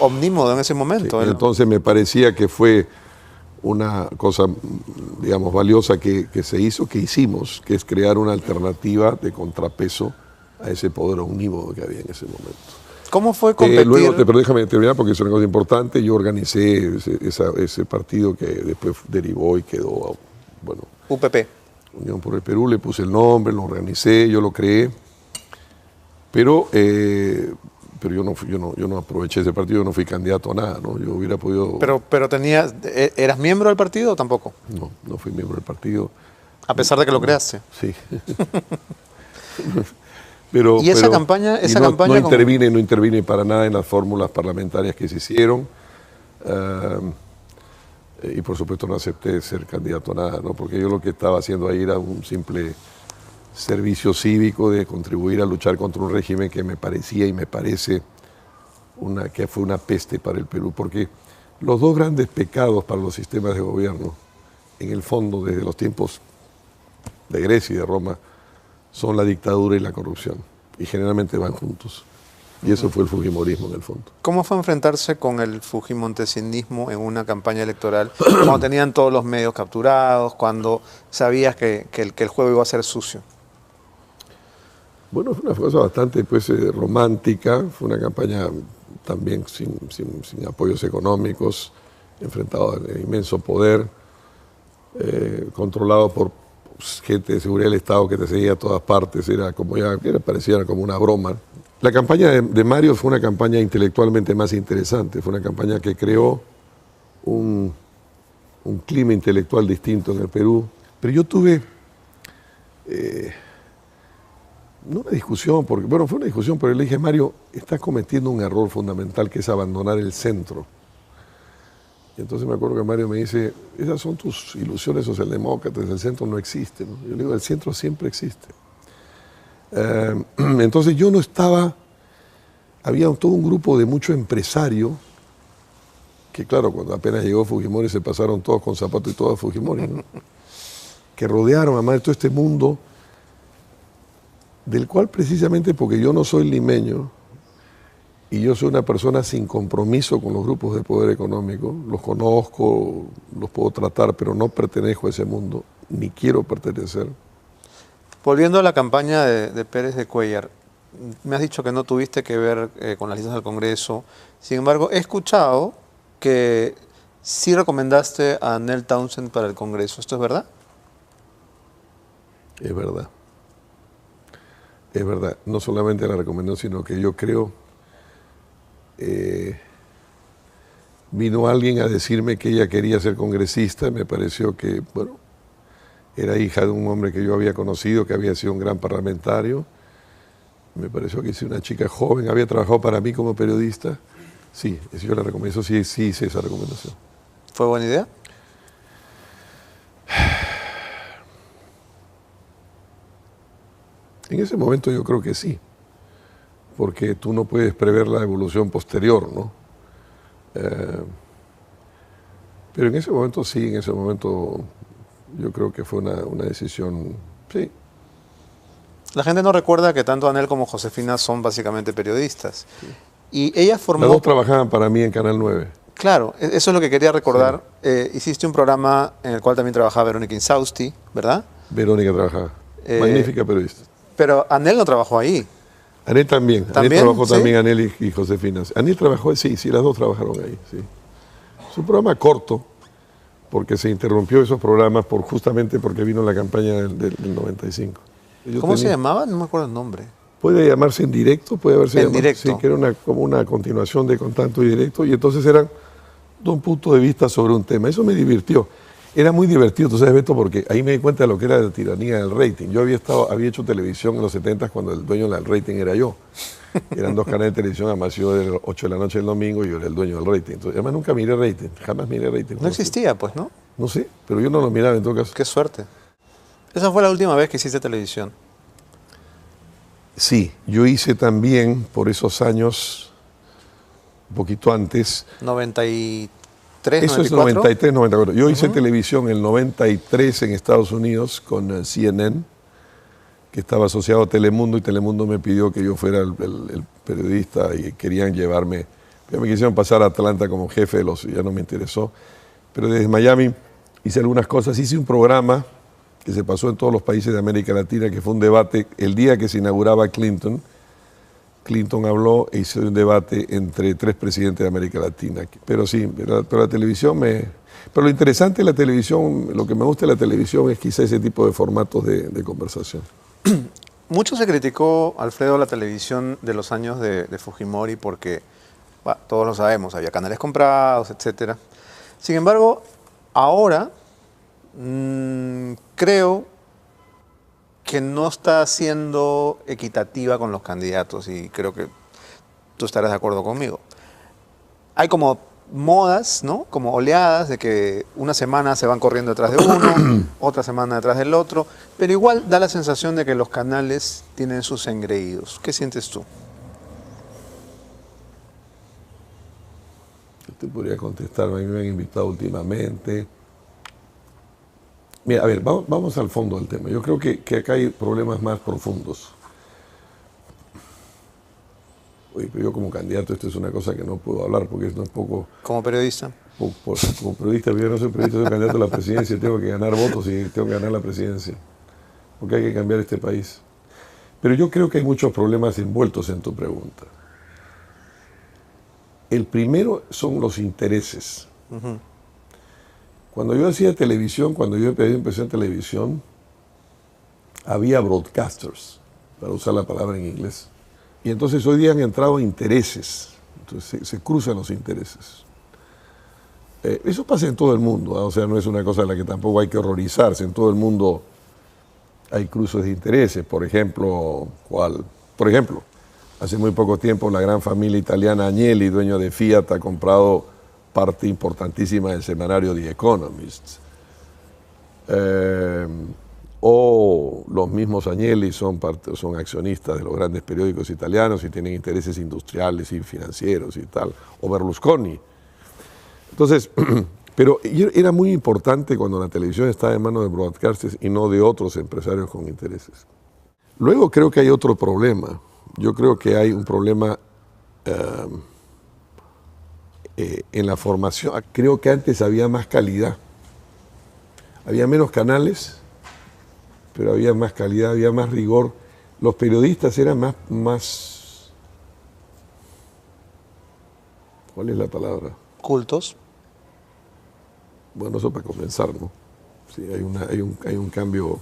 omnímodo en ese momento. Sí, entonces me parecía que fue una cosa, digamos, valiosa que se hizo, que hicimos, que es crear una alternativa de contrapeso a ese poder omnímodo que había en ese momento. ¿Cómo fue competir? Luego, pero déjame terminar porque es una cosa importante, yo organicé ese partido que después derivó y quedó, bueno... UPP. Unión por el Perú, le puse el nombre, lo organicé, yo lo creé, pero yo no aproveché ese partido, yo no fui candidato a nada, ¿no? Yo hubiera podido... Pero ¿eras miembro del partido o tampoco? No fui miembro del partido. A pesar de que lo creaste. Sí. ¿Y esa campaña no intervine para nada en las fórmulas parlamentarias que se hicieron. Y por supuesto no acepté ser candidato a nada, ¿no? Porque yo lo que estaba haciendo ahí era un simple servicio cívico de contribuir a luchar contra un régimen que me parecía y me parece que fue una peste para el Perú, porque los dos grandes pecados para los sistemas de gobierno, en el fondo desde los tiempos de Grecia y de Roma, son la dictadura y la corrupción, y generalmente van juntos. Y eso fue el fujimorismo en el fondo. ¿Cómo fue enfrentarse con el fujimontesinismo en una campaña electoral cuando tenían todos los medios capturados, cuando sabías que el juego iba a ser sucio? Bueno, fue una cosa bastante romántica, fue una campaña también sin apoyos económicos, enfrentado al inmenso poder, controlado por gente de seguridad del Estado que te seguía a todas partes, parecía como una broma. La campaña de Mario fue una campaña intelectualmente más interesante, fue una campaña que creó un clima intelectual distinto en el Perú. Pero yo tuve, no una discusión, fue una discusión, pero le dije, Mario, estás cometiendo un error fundamental que es abandonar el centro. Y entonces me acuerdo que Mario me dice, esas son tus ilusiones socialdemócratas, el centro no existe, ¿no? Yo le digo, el centro siempre existe. Entonces yo no estaba, había todo un grupo de mucho empresario, que claro, cuando apenas llegó Fujimori se pasaron todos con zapatos y todo a Fujimori, ¿no? Que rodearon a Mario todo este mundo, del cual precisamente porque yo no soy limeño, y yo soy una persona sin compromiso con los grupos de poder económico, los conozco, los puedo tratar, pero no pertenezco a ese mundo, ni quiero pertenecer. Volviendo a la campaña de Pérez de Cuéllar, me has dicho que no tuviste que ver con las listas del Congreso, sin embargo, he escuchado que sí recomendaste a Nel Townsend para el Congreso, ¿esto es verdad? Es verdad. Es verdad, no solamente la recomendó, sino que yo creo... vino alguien a decirme que ella quería ser congresista, me pareció que, bueno, era hija de un hombre que yo había conocido, que había sido un gran parlamentario, me pareció que es una chica joven, había trabajado para mí como periodista, sí, yo la recomiendo, sí hice esa recomendación. ¿Fue buena idea? En ese momento yo creo que sí, porque tú no puedes prever la evolución posterior, ¿no? Pero en ese momento sí, en ese momento yo creo que fue una decisión, sí. La gente no recuerda que tanto Anel como Josefina son básicamente periodistas. Sí. Y ella formó... Las dos trabajaban para mí en Canal 9. Claro, eso es lo que quería recordar. Sí. Hiciste un programa en el cual también trabajaba Verónica Insausti, ¿verdad? Verónica trabajaba, magnífica periodista. Pero Anel no trabajó ahí. Anel también. Anel trabajó también, Anel y Josefina. Anel trabajó, sí, las dos trabajaron ahí, sí. Es un programa corto, porque se interrumpió esos programas justamente porque vino la campaña del 95. ¿Cómo se llamaba? No me acuerdo el nombre. Puede llamarse en directo, puede haberse En llamado, directo. sí, que era como una continuación de Contacto y Directo, y entonces eran dos puntos de vista sobre un tema. Eso me divirtió. Era muy divertido, tú sabes, Beto, porque ahí me di cuenta de lo que era la tiranía del rating. Yo había hecho televisión en los 70 cuando el dueño del rating era yo. Eran dos canales de televisión, además yo era 8 de la noche del domingo y yo era el dueño del rating. Entonces, además nunca miré rating, jamás miré rating. No existía, pues, ¿no? No sé, pero yo no lo miraba en todo caso. Qué suerte. Esa fue la última vez que hiciste televisión. Sí, yo hice también por esos años, un poquito antes, 93, eso 94. es 93, 94. Yo hice televisión en el 93 en Estados Unidos con CNN, que estaba asociado a Telemundo, y Telemundo me pidió que yo fuera el periodista y querían llevarme. Ya me quisieron pasar a Atlanta como jefe de los, ya no me interesó. Pero desde Miami hice algunas cosas, hice un programa que se pasó en todos los países de América Latina, que fue un debate el día que se inauguraba Clinton. Clinton habló e hizo un debate entre 3 presidentes de América Latina. Pero sí, pero la televisión me... Pero lo interesante de la televisión, lo que me gusta de la televisión es quizá ese tipo de formatos de conversación. Mucho se criticó, Alfredo, la televisión de los años de Fujimori porque, bueno, todos lo sabemos, había canales comprados, etc. Sin embargo, ahora creo que no está siendo equitativa con los candidatos y creo que tú estarás de acuerdo conmigo. Hay como modas, ¿no? Como oleadas de que una semana se van corriendo detrás de uno, otra semana detrás del otro, pero igual da la sensación de que los canales tienen sus engreídos. ¿Qué sientes tú? Yo te podría contestar, a mí me han invitado últimamente. Mira, a ver, vamos al fondo del tema. Yo creo que acá hay problemas más profundos. Oye, pero yo como candidato, esto es una cosa que no puedo hablar porque es un poco... Como periodista. Como periodista, yo no soy periodista, soy candidato a la presidencia, tengo que ganar votos y tengo que ganar la presidencia. Porque hay que cambiar este país. Pero yo creo que hay muchos problemas envueltos en tu pregunta. El primero son los intereses. Cuando yo hacía televisión, cuando yo empecé en televisión, había broadcasters, para usar la palabra en inglés. Y entonces hoy día han entrado intereses, entonces se cruzan los intereses. Eso pasa en todo el mundo, ¿eh? O sea, no es una cosa de la que tampoco hay que horrorizarse. En todo el mundo hay cruces de intereses. Por ejemplo, hace muy poco tiempo la gran familia italiana Agnelli, dueño de Fiat, ha comprado parte importantísima del semanario The Economist. O los mismos Agnelli son accionistas de los grandes periódicos italianos y tienen intereses industriales y financieros y tal. O Berlusconi. Entonces, pero era muy importante cuando la televisión estaba en manos de broadcasters y no de otros empresarios con intereses. Luego creo que hay otro problema. Yo creo que hay un problema en la formación. Creo que antes había más calidad. Había menos canales, pero había más calidad, había más rigor. Los periodistas eran más ¿cuál es la palabra? Cultos. Bueno, eso para comenzar, ¿no? Sí, hay un cambio.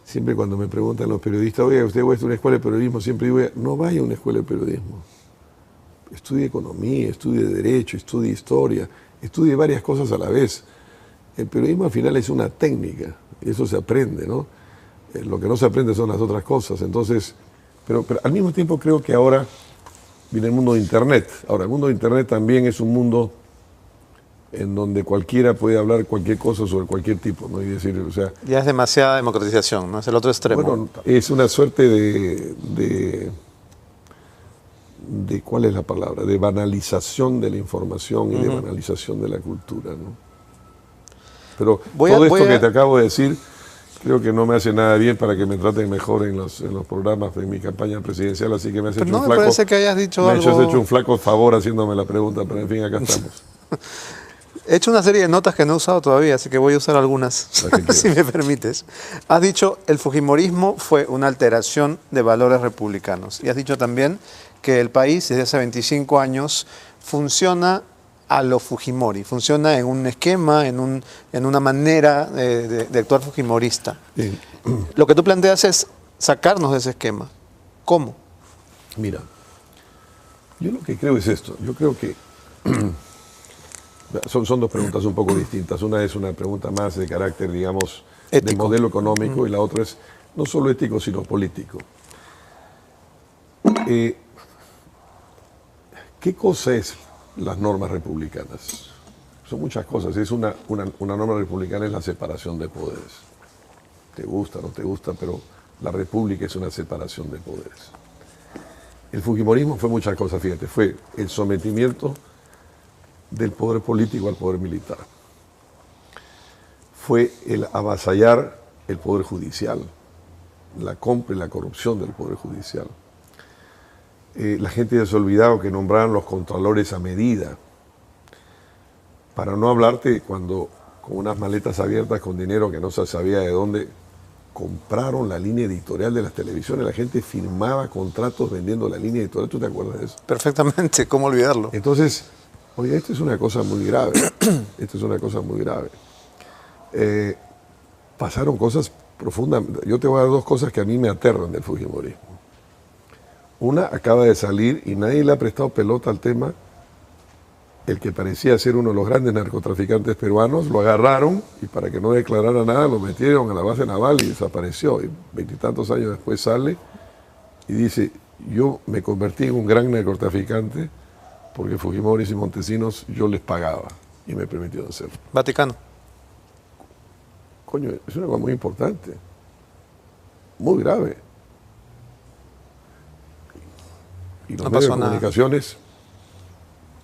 Siempre cuando me preguntan los periodistas, oye, ¿usted va a una escuela de periodismo? Siempre digo, no vaya a una escuela de periodismo. Estudie economía, estudie derecho, estudie historia, estudie varias cosas a la vez. El periodismo al final es una técnica, y eso se aprende, ¿no? Lo que no se aprende son las otras cosas. Entonces, pero al mismo tiempo creo que ahora viene el mundo de Internet. Ahora, el mundo de Internet también es un mundo en donde cualquiera puede hablar cualquier cosa sobre cualquier tipo, ¿no? Y decir, o sea... Ya es demasiada democratización, ¿no? Es el otro extremo. Bueno, es una suerte de ¿cuál es la palabra? De banalización de la información y de banalización de la cultura, ¿no? Pero todo esto que te acabo de decir, creo que no me hace nada bien para que me traten mejor en los programas de mi campaña presidencial, así que me has hecho un flaco... parece que hayas dicho me has algo... hecho un flaco favor haciéndome la pregunta, pero en fin, acá estamos. He hecho una serie de notas que no he usado todavía, así que voy a usar algunas, si me permites. Has dicho, el fujimorismo fue una alteración de valores republicanos. Y has dicho también que el país, desde hace 25 años, funciona a lo Fujimori? ¿Funciona en un esquema, en una manera de actuar fujimorista? Bien. Lo que tú planteas es sacarnos de ese esquema. ¿Cómo? Mira, yo lo que creo es esto. Yo creo que son dos preguntas un poco distintas. Una es una pregunta más de carácter, digamos, de Ético. modelo económico, y la otra es no solo ético, sino político. ¿Qué cosa es las normas republicanas? Son muchas cosas. Es una norma republicana es la separación de poderes. Te gusta, no te gusta, pero la república es una separación de poderes. El fujimorismo fue muchas cosas, fíjate, fue el sometimiento del poder político al poder militar. Fue el avasallar el poder judicial, la compra y la corrupción del poder judicial. La gente ya se ha olvidado que nombraron los contralores a medida. Para no hablarte cuando con unas maletas abiertas con dinero que no se sabía de dónde compraron la línea editorial de las televisiones. La gente firmaba contratos vendiendo la línea editorial. ¿Tú te acuerdas de eso? Perfectamente, ¿cómo olvidarlo? Entonces, oye, esto es una cosa muy grave. Esto es una cosa muy grave. Pasaron cosas profundas. Yo te voy a dar dos cosas que a mí me aterran del fujimorismo. Una, acaba de salir y nadie le ha prestado pelota al tema. El que parecía ser uno de los grandes narcotraficantes peruanos, lo agarraron y para que no declarara nada lo metieron a la base naval y desapareció. Y 20 y tantos años después sale y dice, yo me convertí en un gran narcotraficante porque Fujimori y Montesinos yo les pagaba y me permitieron hacerlo. Vaticano. Coño, es una cosa muy importante, muy grave. Y los No medios pasó de nada. comunicaciones,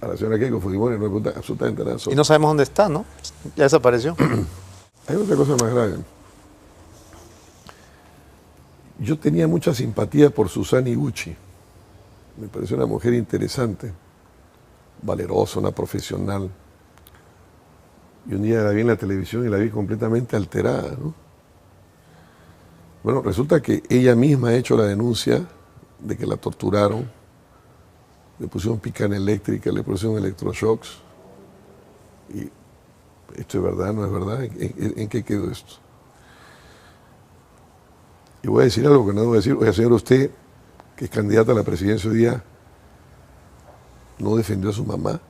a la señora Keiko Fujimori no le preguntan absolutamente nada sobre. Y no sabemos dónde está, ¿no? Ya desapareció. Hay otra cosa más grave. Yo tenía mucha simpatía por Susana Iguchi. Me pareció una mujer interesante, valerosa, una profesional. Y un día la vi en la televisión y la vi completamente alterada, ¿no? Bueno, resulta que ella misma ha hecho la denuncia de que la torturaron, le pusieron picana eléctrica, le pusieron electroshocks. Y ¿esto es verdad? ¿No es verdad? ¿En qué quedó esto? Y voy a decir algo que no debo decir. Oiga, señor, usted, que es candidata a la presidencia hoy día, ¿no defendió a su mamá?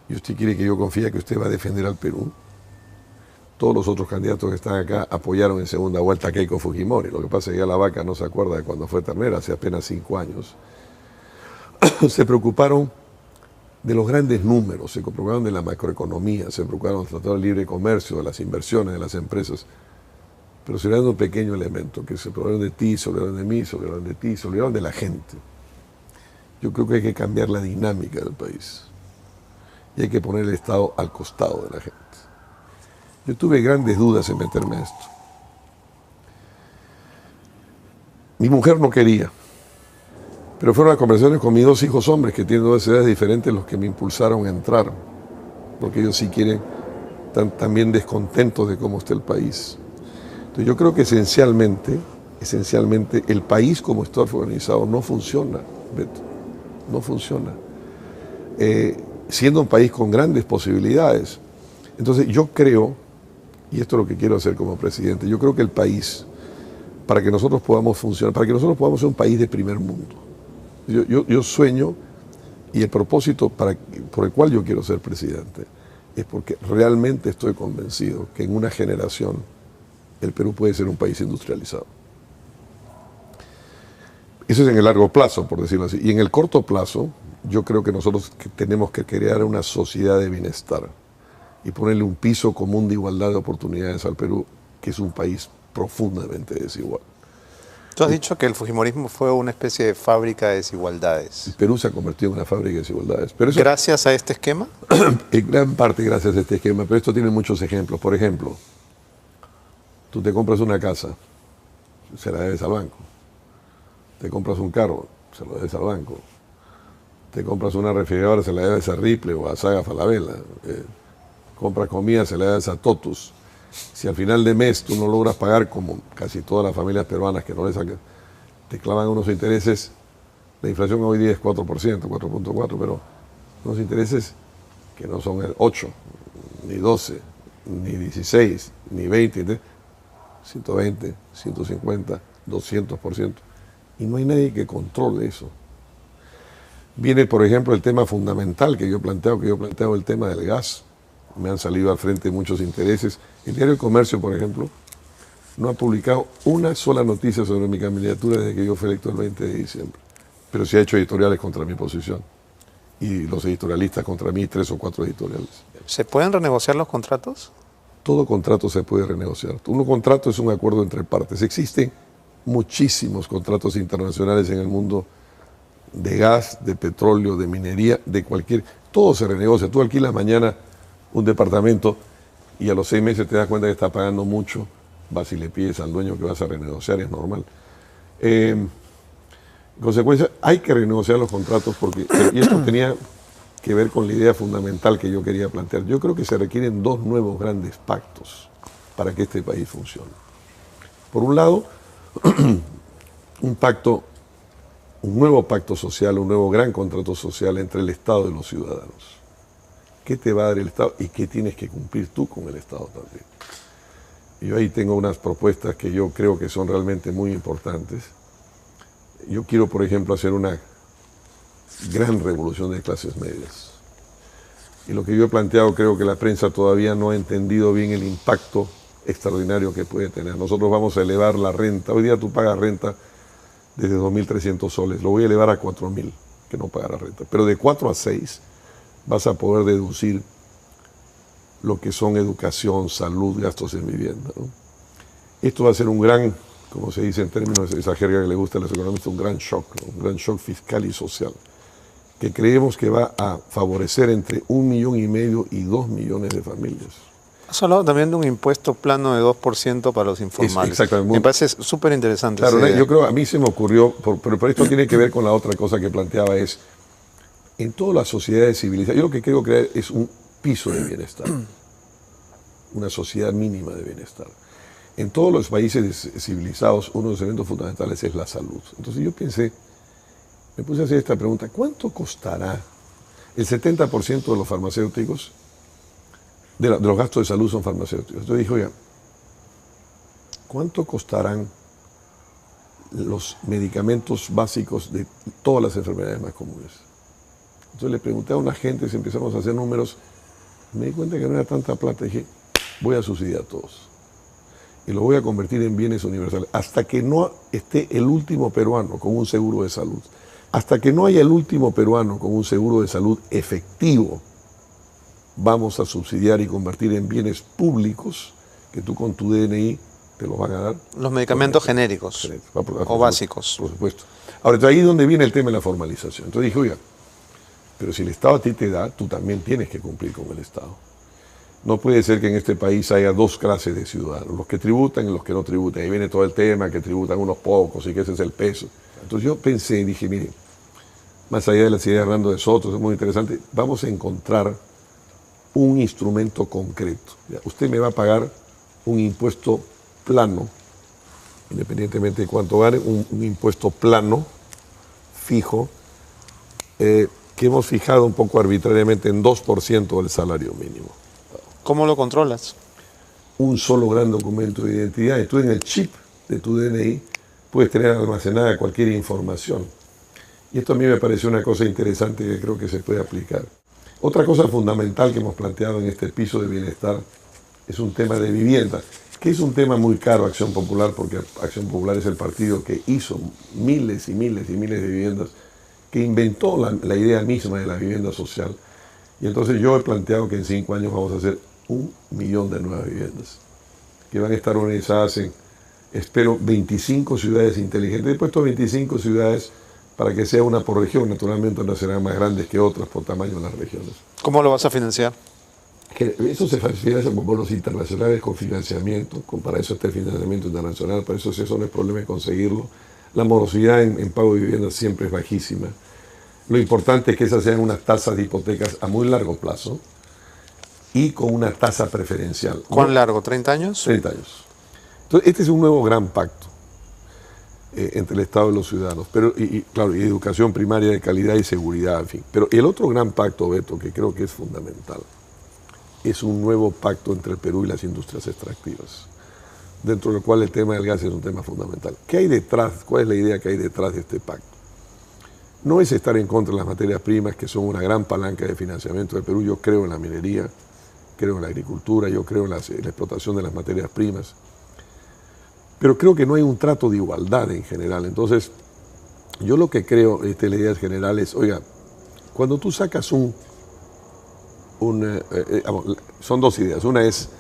¿Y usted quiere que yo confíe que usted va a defender al Perú? Todos los otros candidatos que están acá apoyaron en segunda vuelta a Keiko Fujimori. Lo que pasa es que ya la vaca no se acuerda de cuando fue ternera, hace apenas 5 años. Se preocuparon de los grandes números, se preocuparon de la macroeconomía, se preocuparon del Tratado de Libre Comercio, de las inversiones, de las empresas. Pero se olvidaron de un pequeño elemento, que se olvidaron de ti, se olvidaron de mí, se olvidaron de ti, se olvidaron de la gente. Yo creo que hay que cambiar la dinámica del país. Y hay que poner el Estado al costado de la gente. Yo tuve grandes dudas en meterme a esto. Mi mujer no quería, pero fueron las conversaciones con mis 2 hijos hombres, que tienen 2 edades diferentes, los que me impulsaron a entrar, porque ellos sí quieren, están también descontentos de cómo está el país. Entonces yo creo que esencialmente el país como está organizado no funciona, Beto, no funciona. Siendo un país con grandes posibilidades. Entonces yo creo, y esto es lo que quiero hacer como presidente, yo creo que el país, para que nosotros podamos funcionar, para que nosotros podamos ser un país de primer mundo, yo sueño, y el propósito por el cual yo quiero ser presidente, es porque realmente estoy convencido que en una generación el Perú puede ser un país industrializado. Eso es en el largo plazo, por decirlo así. Y en el corto plazo, yo creo que nosotros tenemos que crear una sociedad de bienestar y ponerle un piso común de igualdad de oportunidades al Perú, que es un país profundamente desigual. Tú has dicho que el fujimorismo fue una especie de fábrica de desigualdades. El Perú se ha convertido en una fábrica de desigualdades. Pero eso, ¿Gracias a este esquema? en gran parte gracias a este esquema, pero esto tiene muchos ejemplos. Por ejemplo, tú te compras una casa, se la debes al banco. Te compras un carro, se lo debes al banco. Te compras una refrigeradora, se la debes a Ripley o a Saga Falabella. Compras comida, se la debes a Totus. Si al final de mes tú no logras pagar, como casi todas las familias peruanas que no le sacan, te clavan unos intereses. La inflación hoy día es 4%, 4.4%, pero unos intereses que no son el 8, ni 12, ni 16, ni 20, 120, 150, 200%. Y no hay nadie que controle eso. Viene, por ejemplo, el tema fundamental que yo planteo el tema del gas. Me han salido al frente muchos intereses. El diario El Comercio, por ejemplo, no ha publicado una sola noticia sobre mi candidatura desde que yo fui electo el 20 de diciembre. Pero sí ha hecho editoriales contra mi posición. Y los editorialistas contra mí, 3 o 4 editoriales. ¿Se pueden renegociar los contratos? Todo contrato se puede renegociar. Un contrato es un acuerdo entre partes. Existen muchísimos contratos internacionales en el mundo de gas, de petróleo, de minería, de cualquier... Todo se renegocia. Tú alquilas mañana un departamento y a los 6 meses te das cuenta que está pagando mucho, vas y le pides al dueño que vas a renegociar, es normal. En consecuencia, hay que renegociar los contratos porque, y esto tenía que ver con la idea fundamental que yo quería plantear. Yo creo que se requieren 2 nuevos grandes pactos para que este país funcione. Por un lado, un nuevo pacto social, un nuevo gran contrato social entre el Estado y los ciudadanos. ¿Qué te va a dar el Estado y qué tienes que cumplir tú con el Estado también? Yo ahí tengo unas propuestas que yo creo que son realmente muy importantes. Yo quiero, por ejemplo, hacer una gran revolución de clases medias. Y lo que yo he planteado, creo que la prensa todavía no ha entendido bien el impacto extraordinario que puede tener. Nosotros vamos a elevar la renta. Hoy día tú pagas renta desde 2.300 soles. Lo voy a elevar a 4.000, que no pagará renta. Pero de 4 a 6 vas a poder deducir lo que son educación, salud, gastos en vivienda, ¿no? Esto va a ser un gran, como se dice en términos de esa jerga que le gusta a los economistas, un gran shock, ¿no? Un gran shock fiscal y social, que creemos que va a favorecer entre 1,5 millones y 2 millones de familias. Has hablado también de un impuesto plano de 2% para los informales. Exactamente. Me parece súper interesante. Claro, yo creo, a mí se me ocurrió, pero esto tiene que ver con la otra cosa que planteaba, es, en todas las sociedades civilizadas, yo lo que quiero crear es un piso de bienestar, una sociedad mínima de bienestar. En todos los países civilizados, uno de los elementos fundamentales es la salud. Entonces yo me puse a hacer esta pregunta: ¿cuánto costará el 70% de los farmacéuticos, de los gastos de salud son farmacéuticos? Entonces dije, oiga, ¿cuánto costarán los medicamentos básicos de todas las enfermedades más comunes? Entonces le pregunté a una gente, si empezamos a hacer números, me di cuenta que no era tanta plata. Dije, voy a subsidiar a todos y lo voy a convertir en bienes universales hasta que no esté el último peruano con un seguro de salud. Hasta que no haya el último peruano con un seguro de salud efectivo, vamos a subsidiar y convertir en bienes públicos que tú con tu DNI te los van a dar. Los medicamentos genéricos o básicos. Por supuesto. Ahora, ahí es donde viene el tema de la formalización. Entonces dije, oiga, pero si el Estado a ti te da, tú también tienes que cumplir con el Estado. No puede ser que en este país haya 2 clases de ciudadanos, los que tributan y los que no tributan. Ahí viene todo el tema, que tributan unos pocos y que ese es el peso. Entonces yo pensé y dije, mire, más allá de las ideas de Hernando de Soto, es muy interesante, vamos a encontrar un instrumento concreto. Usted me va a pagar un impuesto plano, independientemente de cuánto gane, un impuesto plano, fijo, que hemos fijado un poco arbitrariamente en 2% del salario mínimo. ¿Cómo lo controlas? Un solo gran documento de identidad. Y tú en el chip de tu DNI puedes tener almacenada cualquier información. Y esto a mí me pareció una cosa interesante que creo que se puede aplicar. Otra cosa fundamental que hemos planteado en este piso de bienestar es un tema de vivienda, que es un tema muy caro a Acción Popular, porque Acción Popular es el partido que hizo miles y miles y miles de viviendas, que inventó la idea misma de la vivienda social. Y entonces yo he planteado que en 5 años vamos a hacer 1 millón de nuevas viviendas, que van a estar organizadas en, espero, 25 ciudades inteligentes. He puesto 25 ciudades para que sea una por región. Naturalmente no serán más grandes que otras por tamaño de las regiones. ¿Cómo lo vas a financiar? Que eso se financia con bonos internacionales, con financiamiento. Para eso está el financiamiento internacional, para eso no es problema de conseguirlo. La morosidad en pago de viviendas siempre es bajísima. Lo importante es que esas sean unas tasas de hipotecas a muy largo plazo y con una tasa preferencial. ¿Cuán largo? ¿30 años? 30 años. Entonces, este es un nuevo gran pacto. entre el Estado y los ciudadanos. Pero, claro, y educación primaria de calidad y seguridad, en fin. Pero el otro gran pacto, Beto, que creo que es fundamental, es un nuevo pacto entre el Perú y las industrias extractivas, dentro del cual el tema del gas es un tema fundamental. ¿Qué hay detrás? ¿Cuál es la idea que hay detrás de este pacto? No es estar en contra de las materias primas, que son una gran palanca de financiamiento del Perú. Yo creo en la minería, creo en la agricultura, yo creo en la explotación de las materias primas. Pero creo que no hay un trato de igualdad en general. Entonces, yo lo que creo, la idea general es, oiga, cuando tú sacas son dos ideas. Una es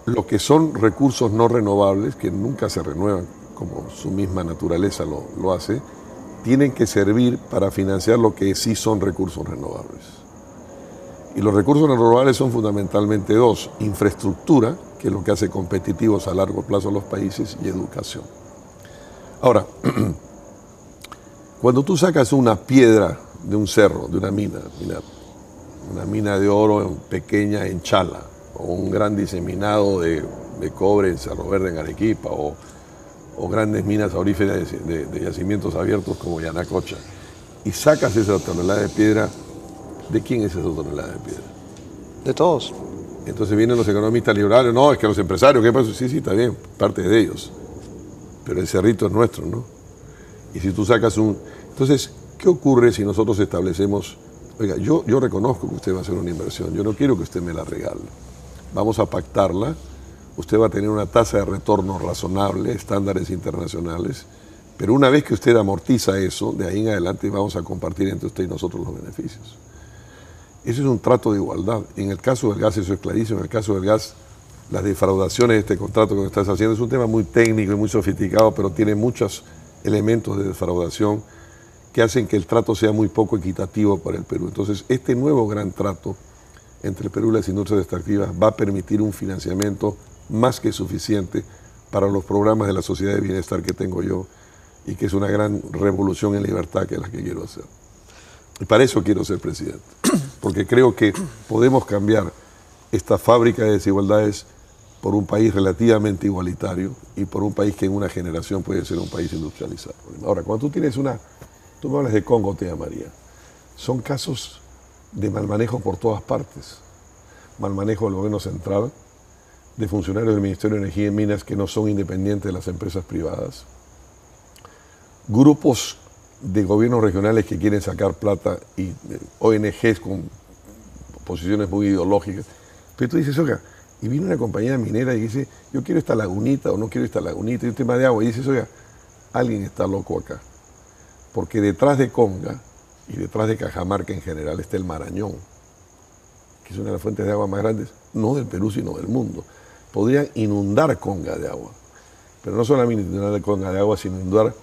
lo que son recursos no renovables, que nunca se renuevan, como su misma naturaleza lo hace, tienen que servir para financiar lo que sí son recursos renovables. Y los recursos renovables son fundamentalmente dos: infraestructura, que es lo que hace competitivos a largo plazo a los países, y educación. Ahora, cuando tú sacas una piedra de un cerro, de una mina de oro pequeña en Chala, o un gran diseminado de cobre en Cerro Verde, en Arequipa, o grandes minas auríferas de yacimientos abiertos como Yanacocha, y sacas esa tonelada de piedra, ¿de quién es esa tonelada de piedra? De todos. Entonces vienen los economistas liberales, no, es que los empresarios, ¿qué pasa? Sí, está bien, parte de ellos, pero el cerrito es nuestro, ¿no? Y si tú sacas Entonces, ¿qué ocurre si nosotros establecemos, oiga, yo reconozco que usted va a hacer una inversión, yo no quiero que usted me la regale, vamos a pactarla, usted va a tener una tasa de retorno razonable, estándares internacionales, pero una vez que usted amortiza eso, de ahí en adelante vamos a compartir entre usted y nosotros los beneficios. Eso es un trato de igualdad. En el caso del gas eso es clarísimo. En el caso del gas, las defraudaciones de este contrato que estás haciendo es un tema muy técnico y muy sofisticado, pero tiene muchos elementos de defraudación que hacen que el trato sea muy poco equitativo para el Perú. Entonces, este nuevo gran trato entre el Perú y las industrias extractivas va a permitir un financiamiento más que suficiente para los programas de la sociedad de bienestar que tengo yo, y que es una gran revolución en libertad que es la que quiero hacer. Y para eso quiero ser presidente, porque creo que podemos cambiar esta fábrica de desigualdades por un país relativamente igualitario y por un país que en una generación puede ser un país industrializado. Ahora, cuando tú tienes tú me hablas de Congo, tía María, son casos de mal manejo por todas partes. Mal manejo del gobierno central, de funcionarios del Ministerio de Energía y Minas que no son independientes de las empresas privadas, grupos de gobiernos regionales que quieren sacar plata y ONGs con posiciones muy ideológicas. Pero tú dices, oiga, y viene una compañía minera y dice, yo quiero esta lagunita o no quiero esta lagunita, y un tema de agua, y dices, oiga, alguien está loco acá. Porque detrás de Conga y detrás de Cajamarca en general está el Marañón, que es una de las fuentes de agua más grandes, no del Perú, sino del mundo. Podrían inundar Conga de agua, pero no solamente inundar Conga de agua, sino inundar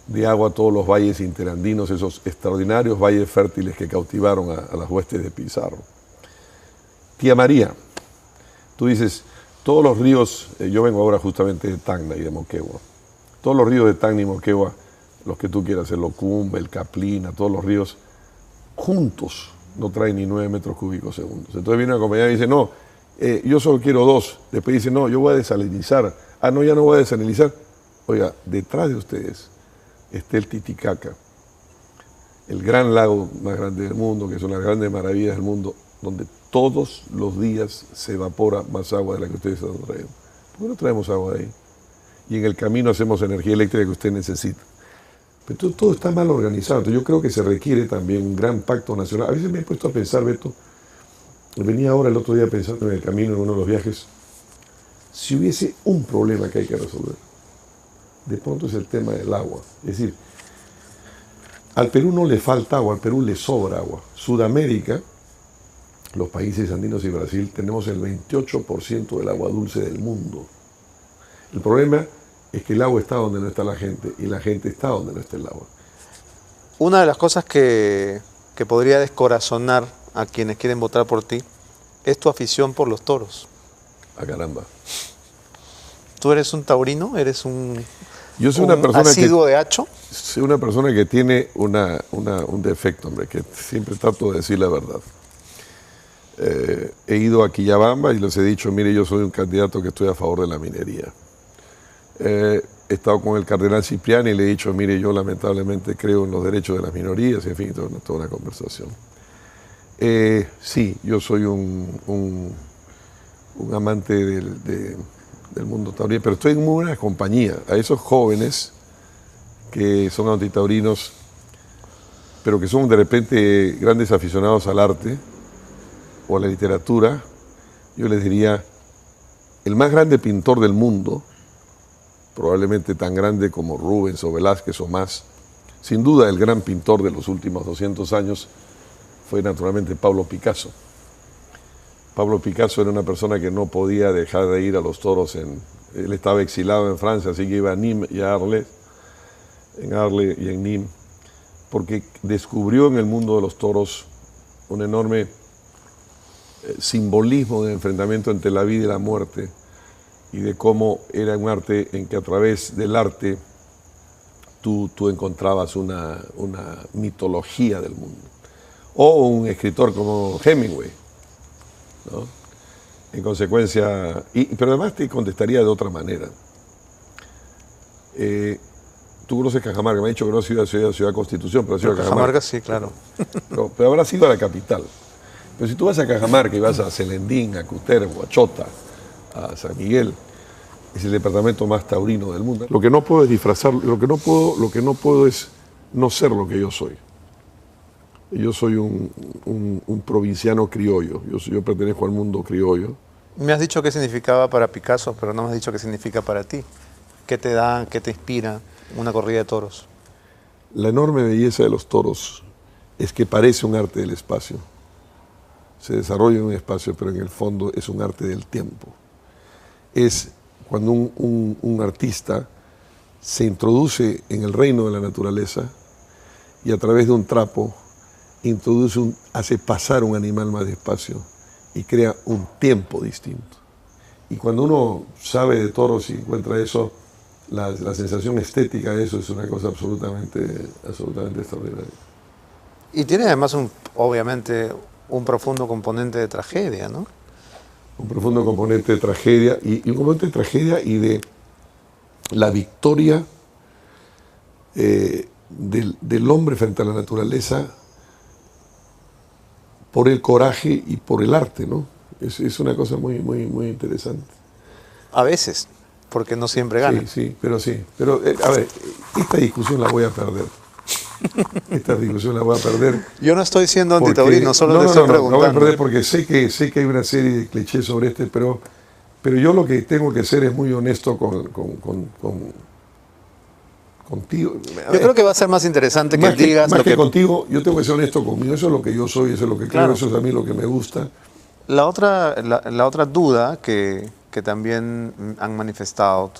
de agua todos los valles interandinos, esos extraordinarios valles fértiles que cautivaron a las huestes de Pizarro. Tía María, tú dices, todos los ríos, yo vengo ahora justamente de Tacna y de Moquegua, todos los ríos de Tacna y Moquegua, los que tú quieras, el Locumbe, el Caplina, todos los ríos, juntos no traen ni 9 metros cúbicos segundos. Entonces viene una compañía y dice, no, yo solo quiero 2. Después dice, no, yo voy a desalinizar. Ah, no, ya no voy a desalinizar. Oiga, detrás de ustedes está el Titicaca, el gran lago más grande del mundo, que son las grandes maravillas del mundo, donde todos los días se evapora más agua de la que ustedes están trayendo. ¿Por qué no traemos agua de ahí? Y en el camino hacemos energía eléctrica que usted necesita. Pero todo está mal organizado. Entonces yo creo que se requiere también un gran pacto nacional. A veces me he puesto a pensar, Beto, venía ahora el otro día pensando en el camino, en uno de los viajes, si hubiese un problema que hay que resolver, de pronto es el tema del agua. Es decir, al Perú no le falta agua, al Perú le sobra agua. Sudamérica, los países andinos y Brasil, tenemos el 28% del agua dulce del mundo. El problema es que el agua está donde no está la gente y la gente está donde no está el agua. Una de las cosas que podría descorazonar a quienes quieren votar por ti es tu afición por los toros. Ah, caramba. ¿Tú eres un taurino? ¿Eres un asiduo de hacho? Soy una persona que tiene un defecto, hombre, que siempre trato de decir la verdad. He ido a Quillabamba y les he dicho, mire, yo soy un candidato que estoy a favor de la minería. he estado con el cardenal Cipriani y le he dicho, mire, yo lamentablemente creo en los derechos de las minorías, en fin, toda una conversación. Sí, yo soy un amante del mundo taurino, pero estoy en muy buena compañía. A esos jóvenes que son antitaurinos, pero que son de repente grandes aficionados al arte o a la literatura, yo les diría, el más grande pintor del mundo, probablemente tan grande como Rubens o Velázquez o más, sin duda el gran pintor de los últimos 200 años fue naturalmente Pablo Picasso. Pablo Picasso era una persona que no podía dejar de ir a los toros. Él estaba exilado en Francia, así que iba a Nîmes y a Arles, en Arles y en Nîmes, porque descubrió en el mundo de los toros un enorme simbolismo de enfrentamiento entre la vida y la muerte, y de cómo era un arte en que a través del arte tú encontrabas una mitología del mundo. O un escritor como Hemingway, ¿no? En consecuencia, pero además te contestaría de otra manera. Tú conoces Cajamarca, me ha dicho que no has ido a Ciudad Constitución, pero has ido a Cajamarca. Sí, claro. Pero habrás ido a la capital. Pero si tú vas a Cajamarca y vas a Celendín, a Cutervo, a Chota, a San Miguel, es el departamento más taurino del mundo. Lo que no puedo es disfrazar, lo que no puedo es no ser lo que yo soy. Yo soy un provinciano criollo, yo pertenezco al mundo criollo. Me has dicho qué significaba para Picasso, pero no me has dicho qué significa para ti. ¿Qué te da, qué te inspira una corrida de toros? La enorme belleza de los toros es que parece un arte del espacio. Se desarrolla en un espacio, pero en el fondo es un arte del tiempo. Es cuando un artista se introduce en el reino de la naturaleza y a través de un trapo hace pasar un animal más despacio y crea un tiempo distinto. Y cuando uno sabe de toros y encuentra eso, la sensación estética de eso es una cosa absolutamente extraordinaria. Y tiene además, obviamente, un profundo componente de tragedia, ¿no? Un profundo componente de tragedia y un componente de tragedia y de la victoria del hombre frente a la naturaleza por el coraje y por el arte, ¿no? Es una cosa muy interesante. A veces, porque no siempre gana. Sí, pero a ver, esta discusión la voy a perder. Yo no estoy siendo antitaurino, solo te estoy preguntando. No voy a perder porque sé que hay una serie de clichés sobre pero yo lo que tengo que ser es muy honesto contigo. Yo creo que va a ser más interesante que digas más que contigo, yo tengo que ser honesto conmigo. Eso es lo que yo soy, eso es lo que creo, eso es a mí lo que me gusta. La otra duda que también han manifestado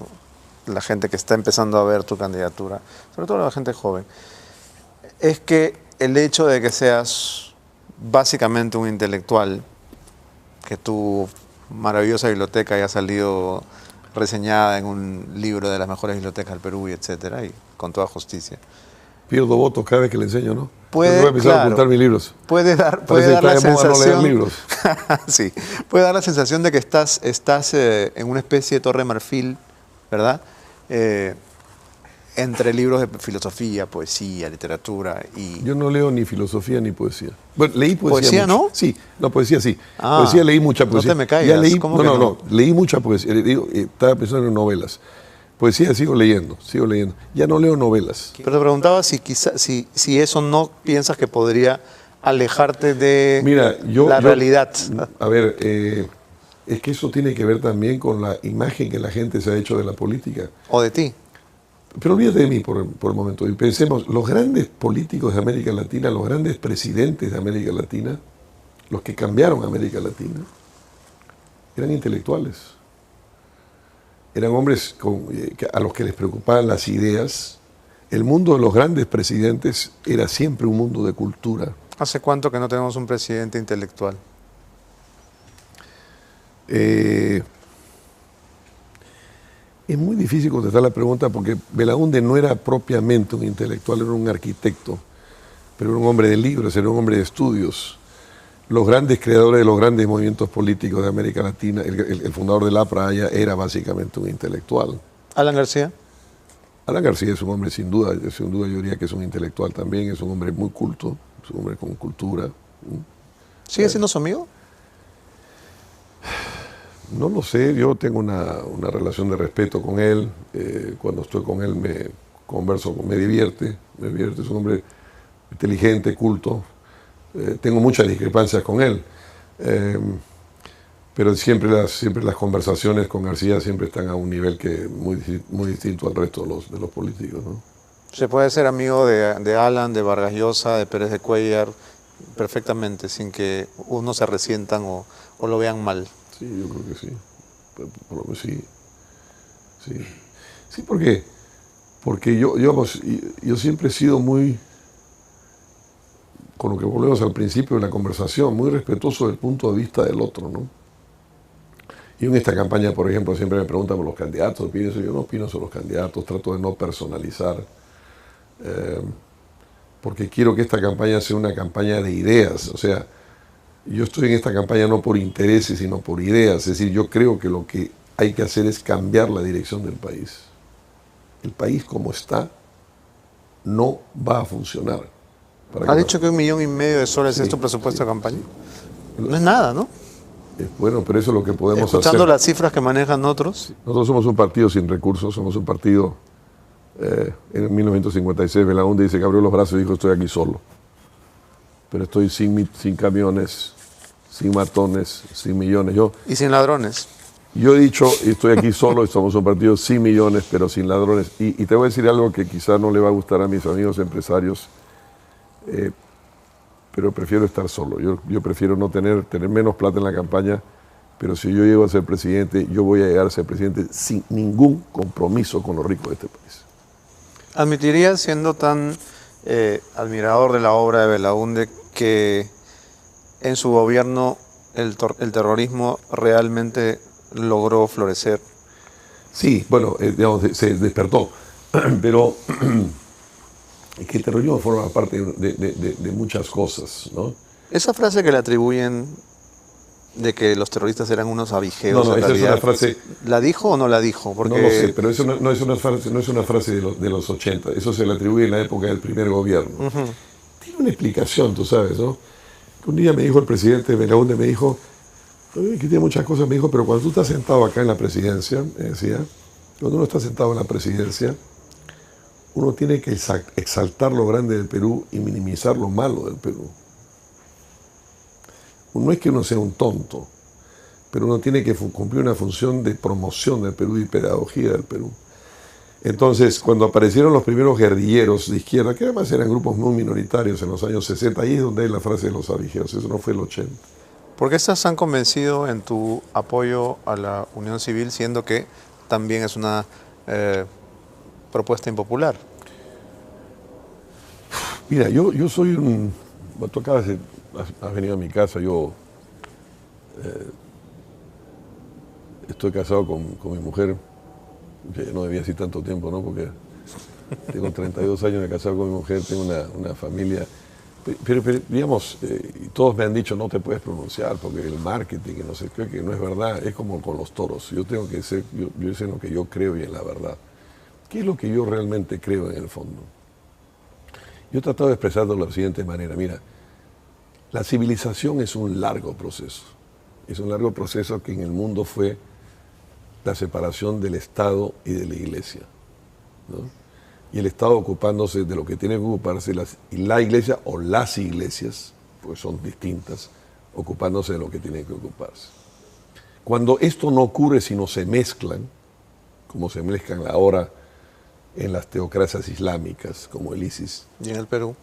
la gente que está empezando a ver tu candidatura, sobre todo la gente joven, es que el hecho de que seas básicamente un intelectual, que tu maravillosa biblioteca haya salido reseñada en un libro de las mejores bibliotecas del Perú, y etcétera, y con toda justicia. Pierdo votos cada vez que le enseño, ¿no? Puede, voy a empezar a apuntar mis libros. Puede dar la sensación, no leer libros. sí, puede dar la sensación de que estás en una especie de torre de marfil, ¿verdad? Entre libros de filosofía, poesía, literatura y... Yo no leo ni filosofía ni poesía. Bueno, leí poesía. ¿Poesía mucho. no? Sí, no, poesía sí. Poesía leí mucha poesía. No te me caigas. ¿Cómo no, leí mucha poesía. Estaba pensando en novelas. Poesía sigo leyendo. Ya no leo novelas. Pero te preguntaba si eso no piensas que podría alejarte de la realidad. A ver, es que eso tiene que ver también con la imagen que la gente se ha hecho de la política. O de ti. Pero olvídate de mí por el momento. Y pensemos, los grandes políticos de América Latina, los grandes presidentes de América Latina, los que cambiaron América Latina, eran intelectuales. Eran hombres a los que les preocupaban las ideas. El mundo de los grandes presidentes era siempre un mundo de cultura. ¿Hace cuánto que no tenemos un presidente intelectual? Es muy difícil contestar la pregunta porque Belaúnde no era propiamente un intelectual, era un arquitecto, pero era un hombre de libros, era un hombre de estudios. Los grandes creadores de los grandes movimientos políticos de América Latina, el fundador del APRA era básicamente un intelectual. ¿Alan García? Alan García es un hombre sin duda yo diría que es un intelectual también, es un hombre muy culto, es un hombre con cultura. ¿Sigue siendo su amigo? No lo sé, yo tengo una relación de respeto con él. Cuando estoy con él me converso, me divierte, es un hombre inteligente, culto. Tengo muchas discrepancias con él, pero siempre las conversaciones con García siempre están a un nivel que muy distinto al resto de los políticos, ¿no? Se puede ser amigo de Alan, de Vargas Llosa, de Pérez de Cuéllar, perfectamente, sin que uno se resientan o lo vean mal. Sí, yo creo que sí. Por lo menos sí. Sí. Sí, ¿por qué? Porque yo siempre he sido muy, con lo que volvemos al principio de la conversación, muy respetuoso del punto de vista del otro, ¿no? Y en esta campaña, por ejemplo, siempre me preguntan por los candidatos, yo no opino sobre los candidatos, trato de no personalizar, porque quiero que esta campaña sea una campaña de ideas, o sea, yo estoy en esta campaña no por intereses, sino por ideas. Es decir, yo creo que lo que hay que hacer es cambiar la dirección del país. El país como está no va a funcionar. ¿Ha dicho que 1,5 millones de soles Sí, es tu presupuesto de sí, campaña? sí. No es nada, ¿no? Bueno, pero eso es lo que podemos Escuchando hacer. las cifras que manejan otros. Nosotros somos un partido sin recursos, somos un partido, en 1956, Belaúnde dice que abrió los brazos y dijo, estoy aquí solo. Pero estoy sin camiones, sin matones, sin millones. Y sin ladrones. Yo he dicho, estoy aquí solo, somos un partido sin millones, pero sin ladrones. Y te voy a decir algo que quizás no le va a gustar a mis amigos empresarios, pero prefiero estar solo. Yo prefiero no tener menos plata en la campaña, pero si yo llego a ser presidente, yo voy a llegar a ser presidente sin ningún compromiso con los ricos de este país. ¿Admitirías, siendo tan admirador de la obra de Belaúnde, que en su gobierno el terrorismo realmente logró florecer? Sí, bueno, digamos, se despertó, pero es que el terrorismo forma parte de muchas cosas, ¿no? Esa frase que le atribuyen de que los terroristas eran unos avijeos, No, en esa es realidad, una frase... ¿la dijo o no la dijo? Porque... No lo sé, pero eso no es una frase de los 80, eso se le atribuye en la época del primer gobierno. Tiene una explicación, tú sabes, ¿no? Un día me dijo el presidente Belaúnde, me dijo, que tiene muchas cosas, me dijo, pero cuando tú estás sentado acá en la presidencia, me decía, cuando uno está sentado en la presidencia, uno tiene que exaltar lo grande del Perú y minimizar lo malo del Perú. No es que uno sea un tonto, pero uno tiene que cumplir una función de promoción del Perú y pedagogía del Perú. Entonces, cuando aparecieron los primeros guerrilleros de izquierda, que además eran grupos muy minoritarios en los años 60, ahí es donde hay la frase de los avijeros, eso no fue el 80. ¿Por qué estás tan convencido en tu apoyo a la unión civil, siendo que también es una propuesta impopular? Mira, yo soy un... Tú has venido a mi casa, yo estoy casado con mi mujer, que no debía decir tanto tiempo, ¿no? Porque tengo 32 años de casado con mi mujer, tengo una familia... Pero digamos, todos me han dicho no te puedes pronunciar porque el marketing, que no sé qué, que no es verdad, es como con los toros. Yo tengo que ser, yo sé en lo que yo creo y en la verdad. ¿Qué es lo que yo realmente creo en el fondo? Yo he tratado de expresarlo de la siguiente manera. Mira, la civilización es un largo proceso. Es un largo proceso que en el mundo fue la separación del Estado y de la Iglesia, ¿no? Y el Estado ocupándose de lo que tiene que ocuparse, y la Iglesia o las iglesias, pues son distintas, ocupándose de lo que tienen que ocuparse. Cuando esto no ocurre, sino se mezclan, como se mezclan ahora en las teocracias islámicas, como el ISIS. ¿Y en el Perú?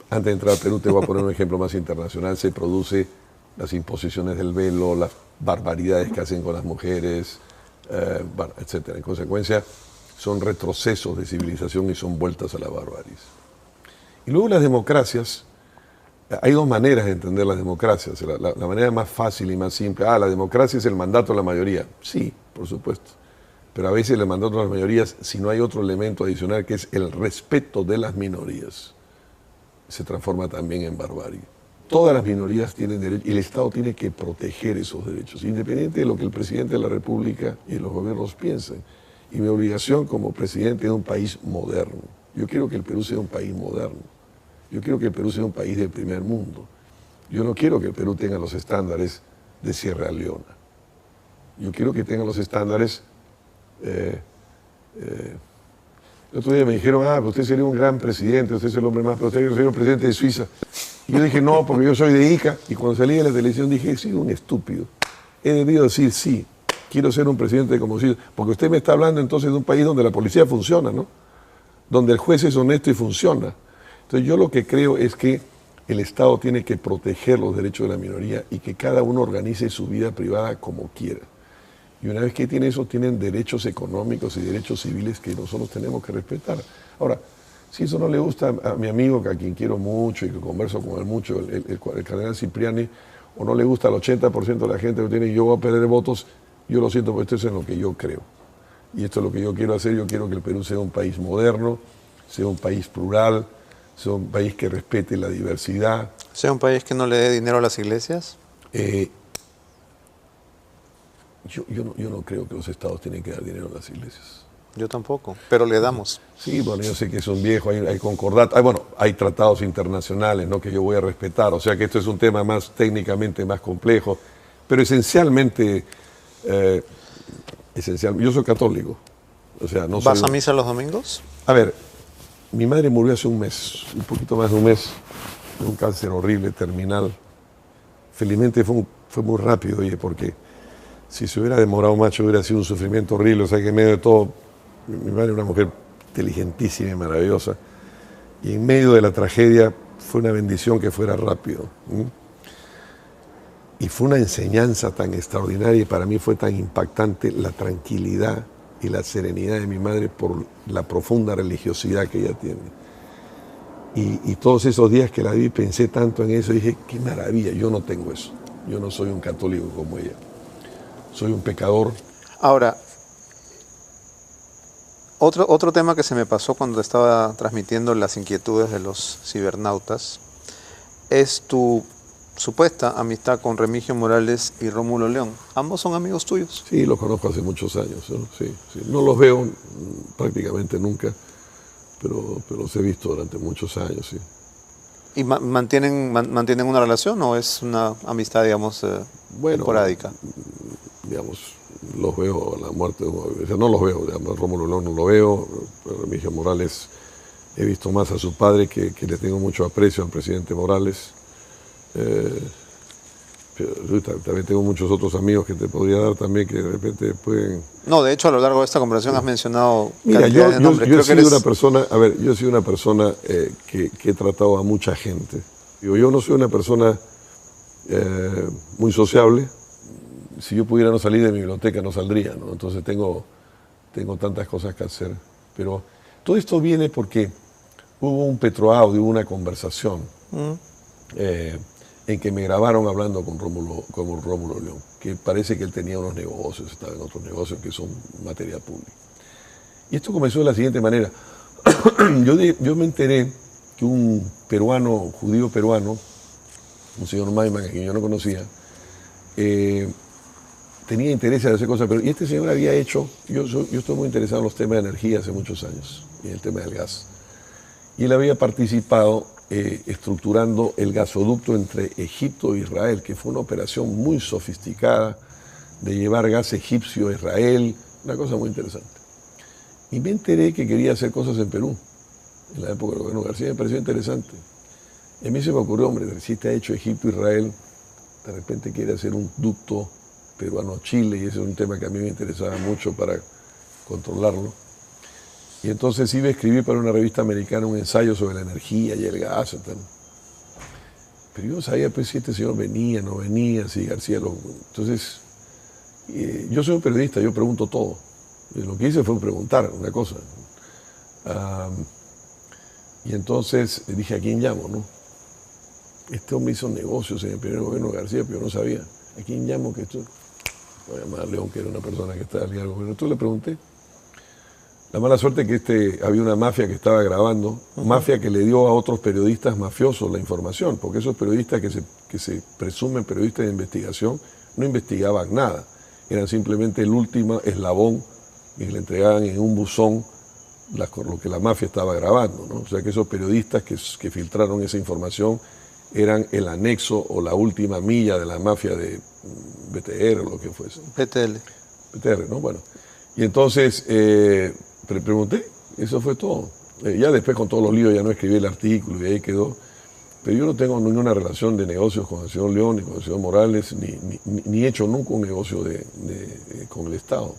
Antes de entrar al Perú, te voy a poner un ejemplo más internacional, se produce las imposiciones del velo, las barbaridades que hacen con las mujeres, etcétera. En consecuencia, son retrocesos de civilización y son vueltas a la barbarie. Y luego las democracias, hay dos maneras de entender las democracias. La manera más fácil y más simple, la democracia es el mandato de la mayoría. Sí, por supuesto. Pero a veces el mandato de las mayorías, si no hay otro elemento adicional que es el respeto de las minorías, se transforma también en barbarie. Todas las minorías tienen derechos y el Estado tiene que proteger esos derechos, independiente de lo que el presidente de la República y los gobiernos piensen. Y mi obligación como presidente de un país moderno. Yo quiero que el Perú sea un país moderno. Yo quiero que el Perú sea un país del primer mundo. Yo no quiero que el Perú tenga los estándares de Sierra Leona. Yo quiero que tenga los estándares... el otro día me dijeron, pues usted sería un gran presidente, usted es el hombre más, pero usted sería un presidente de Suiza. Y yo dije, no, porque yo soy de Ica. Y cuando salí de la televisión dije, he sido un estúpido. He debido decir, sí, quiero ser un presidente como Suiza. Porque usted me está hablando entonces de un país donde la policía funciona, ¿no? Donde el juez es honesto y funciona. Entonces yo lo que creo es que el Estado tiene que proteger los derechos de la minoría y que cada uno organice su vida privada como quiera. Y una vez que tiene eso, tienen derechos económicos y derechos civiles que nosotros tenemos que respetar. Ahora, si eso no le gusta a mi amigo, a quien quiero mucho y que converso con él mucho, el cardenal Cipriani, o no le gusta al 80% de la gente que tiene, yo voy a perder votos, yo lo siento, porque esto es en lo que yo creo. Y esto es lo que yo quiero hacer. Yo quiero que el Perú sea un país moderno, sea un país plural, sea un país que respete la diversidad. ¿Sea un país que no le dé dinero a las iglesias? Yo no creo que los estados tienen que dar dinero a las iglesias. Yo tampoco, pero le damos. Sí, bueno, yo sé que es un viejo, hay concordato, hay tratados internacionales, ¿no?, que yo voy a respetar, o sea que esto es un tema más técnicamente más complejo, pero esencialmente, yo soy católico. O sea, no ¿Vas soy a misa los domingos? A ver, mi madre murió hace un mes, un poquito más de un mes, de un cáncer horrible, terminal. Felizmente fue muy rápido, oye, porque si se hubiera demorado mucho hubiera sido un sufrimiento horrible. O sea que en medio de todo, mi madre era una mujer inteligentísima y maravillosa. Y en medio de la tragedia fue una bendición que fuera rápido. Y fue una enseñanza tan extraordinaria y para mí fue tan impactante la tranquilidad y la serenidad de mi madre por la profunda religiosidad que ella tiene. Y todos esos días que la vi pensé tanto en eso, dije, qué maravilla, yo no tengo eso. Yo no soy un católico como ella. Soy un pecador. Ahora, otro tema que se me pasó cuando estaba transmitiendo las inquietudes de los cibernautas es tu supuesta amistad con Remigio Morales y Rómulo León. ¿Ambos son amigos tuyos? Sí, los conozco hace muchos años, ¿no? Sí. No los veo prácticamente nunca, pero los he visto durante muchos años, sí. ¿Y mantienen una relación o es una amistad, digamos, esporádica? Digamos, los veo a la muerte, o sea, no los veo, digamos, Rómulo León no lo veo, Remigio Morales he visto más a su padre, que le tengo mucho aprecio al presidente Morales. Pero también tengo muchos otros amigos que te podría dar también que de repente pueden... No, de hecho a lo largo de esta conversación has mencionado Mira, yo he sido eres... una persona, yo he sido una persona que he tratado a mucha gente. Yo no soy una persona muy sociable. Si yo pudiera no salir de mi biblioteca no saldría, ¿no? Entonces tengo tantas cosas que hacer. Pero todo esto viene porque hubo un petroaudio, hubo una conversación en que me grabaron hablando con Rómulo León, que parece que él tenía unos negocios, estaba en otros negocios que son materia pública. Y esto comenzó de la siguiente manera. Yo me enteré que un judío peruano, un señor Maiman, a quien yo no conocía, tenía interés en hacer cosas, y este señor había hecho, yo estoy muy interesado en los temas de energía hace muchos años, y en el tema del gas. Y él había participado estructurando el gasoducto entre Egipto e Israel, que fue una operación muy sofisticada de llevar gas egipcio a Israel, una cosa muy interesante. Y me enteré que quería hacer cosas en Perú, en la época del gobierno García, me pareció interesante. Y a mí se me ocurrió, hombre, si te ha hecho Egipto e Israel, de repente quiere hacer un ducto peruano-Chile, y ese es un tema que a mí me interesaba mucho para controlarlo. Y entonces iba a escribir para una revista americana un ensayo sobre la energía y el gas y tal. Pero yo no sabía pues, si este señor venía, no venía, si García lo... Entonces, yo soy un periodista, yo pregunto todo. Y lo que hice fue preguntar una cosa. Y entonces le dije, ¿a quién llamo, no? Este hombre hizo negocios en el primer gobierno de García, pero yo no sabía. ¿A quién llamo? Que esto... Voy a llamar a León, que era una persona que estaba ligada al gobierno. Entonces le pregunté. La mala suerte que había una mafia que estaba grabando, mafia que le dio a otros periodistas mafiosos la información, porque esos periodistas que se presumen periodistas de investigación no investigaban nada, eran simplemente el último eslabón y le entregaban en un buzón lo que la mafia estaba grabando, ¿no? O sea que esos periodistas que filtraron esa información eran el anexo o la última milla de la mafia de BTR o lo que fuese. BTR, ¿no? Bueno. Y entonces pregunté, eso fue todo. Ya después con todos los líos ya no escribí el artículo y ahí quedó. Pero yo no tengo ninguna relación de negocios con el señor León ni con el señor Morales, ni he hecho nunca un negocio con el Estado.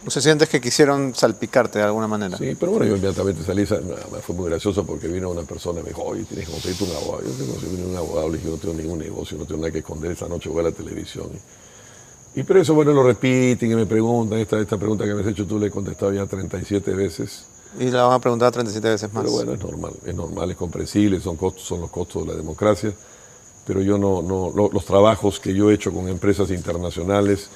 ¿No se sientes que quisieron salpicarte de alguna manera? Sí, pero bueno, yo inmediatamente salí, fue muy gracioso porque vino una persona y me dijo, oye, tienes que conseguirte un abogado. Yo tengo que conseguir un abogado, le dije, yo no tengo ningún negocio, no tengo nada que esconder, esta noche voy a la televisión. Y pero eso, bueno, lo repiten y me preguntan, esta pregunta que me has hecho tú le he contestado ya 37 veces. Y la van a preguntar 37 veces más. Pero bueno, es normal, es comprensible, son los costos de la democracia, pero yo los trabajos que yo he hecho con empresas internacionales,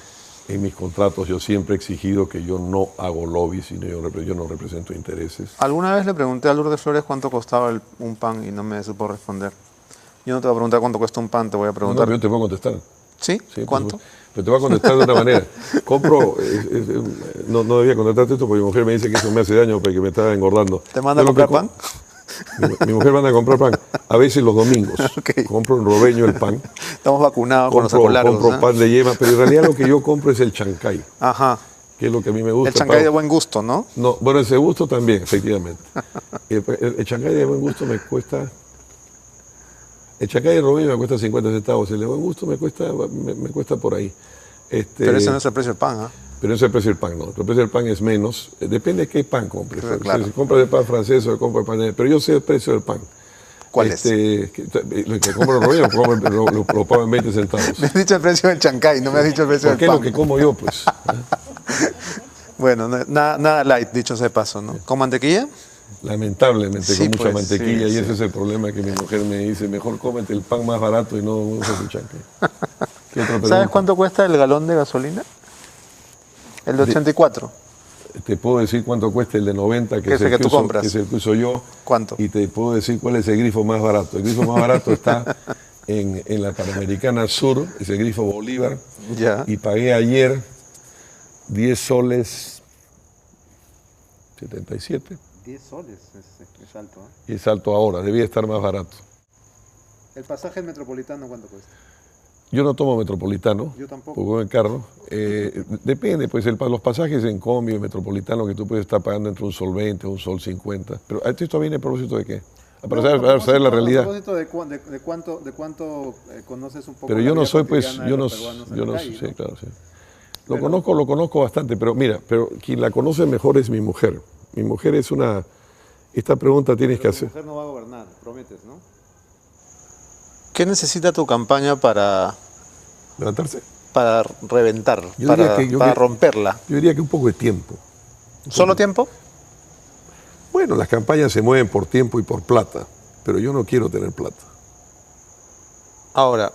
en mis contratos yo siempre he exigido que yo no hago lobbies, sino yo no represento intereses. Alguna vez le pregunté a Lourdes Flores cuánto costaba un pan y no me supo responder. Yo no te voy a preguntar cuánto cuesta un pan, te voy a preguntar. No, yo te puedo contestar. ¿Sí? ¿Cuánto? Pero te voy a contestar de una manera. Compro, no debía contestarte esto porque mi mujer me dice que eso me hace daño porque me está engordando. ¿Te manda a comprar pan? Mi mujer manda a comprar pan, a veces los domingos. Okay. Compro en Robeño el pan. Estamos vacunados con los apolaros. Compro pan de yema, pero en realidad lo que yo compro es el chancay. Ajá. Que es lo que a mí me gusta. El chancay de buen gusto, ¿no? No, bueno, ese gusto también, efectivamente. El chancay de buen gusto me cuesta... El chancay de Robeño me cuesta 50 centavos, el de buen gusto me cuesta por ahí. Pero ese no es el precio del pan, ¿ah? Pero no es el precio del pan, no. El precio del pan es menos. Depende de qué pan compres. Claro. Si compras el pan francés o compras el pan de... Pero yo sé el precio del pan. ¿Cuál es? Lo que compro en Robeño lo pago en 20 centavos. Me has dicho el precio del chancay, no me has dicho el precio del pan. ¿Por qué es lo que como yo, pues? Bueno, nada light, dicho sea de paso, ¿no? ¿Con mantequilla? Lamentablemente, Sí, con mucha pues, mantequilla, sí, y sí. ese es el problema que mi mujer me dice, mejor cómete el pan más barato y no uses el chancay. ¿Qué otra pregunta? ¿Sabes cuánto cuesta el galón de gasolina? El de 84. Te puedo decir cuánto cuesta el de 90, Que es el que tú compras. que es el que uso yo. ¿Cuánto? Y te puedo decir cuál es el grifo más barato. El grifo más barato está en la Panamericana Sur, es el grifo Bolívar. Ya. Y pagué ayer 10 soles 77. 10 soles, es alto, ¿eh? Y es alto ahora, debía estar más barato. ¿El pasaje en Metropolitano cuánto cuesta? Yo no tomo Metropolitano, Yo tampoco. porque voy en carro. Depende, pues los pasajes en combi, en Metropolitano, que tú puedes estar pagando entre un sol 20 o un sol 50. Pero ¿esto viene a propósito de qué? Para saber la realidad. A propósito de cuánto conoces un poco. Pero la yo no vida soy, pues, cotidiana de yo no, los peruanos en yo la no, calle, sí, ¿no? claro, sí. Lo conozco bastante, pero mira, pero quien la conoce mejor es mi mujer. Mi mujer es una... Esta pregunta tienes que hacer. Tu mujer no va a gobernar, prometes, ¿no? ¿Qué necesita tu campaña para ¿Levantarse? reventar, Yo para diría que romperla? Yo diría que un poco de tiempo. ¿Solo tiempo? Bueno, las campañas se mueven por tiempo y por plata, pero yo no quiero tener plata. Ahora,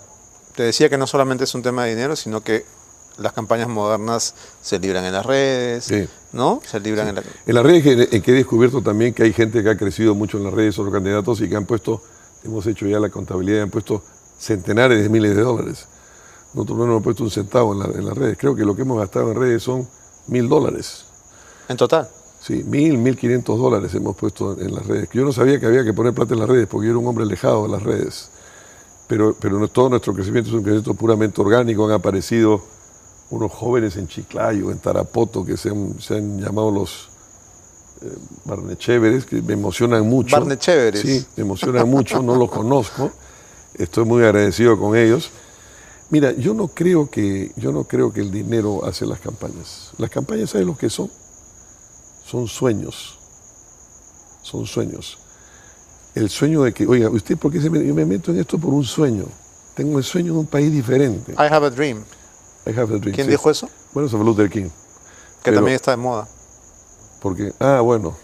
te decía que no solamente es un tema de dinero, sino que las campañas modernas se libran en las redes, Sí. ¿no? Se libran en la... En las redes que he descubierto también que hay gente que ha crecido mucho en las redes, otros candidatos, y que han puesto, hemos hecho ya la contabilidad, han puesto centenares de miles de dólares. Nosotros no hemos puesto un centavo en las redes. Creo que lo que hemos gastado en redes son $1.000. En total. Sí, $1.500 hemos puesto en las redes. Yo no sabía que había que poner plata en las redes porque yo era un hombre alejado de las redes. Pero todo nuestro crecimiento es un crecimiento puramente orgánico. Han aparecido unos jóvenes en Chiclayo, en Tarapoto, que se han llamado los Barnechéveres, que me emocionan mucho. Barnechéveres. Sí, me emocionan mucho, no los conozco. Estoy muy agradecido con ellos. Mira, yo no creo que el dinero hace las campañas. Las campañas, ¿sabes lo que son? Son sueños. Son sueños. El sueño de que, oiga, ¿usted por qué yo me meto en esto por un sueño? Tengo el sueño de un país diferente. I have a dream. I have a dream. ¿Quién sí. dijo eso? Bueno, eso fue Luther King. Que también está de moda. Porque, bueno.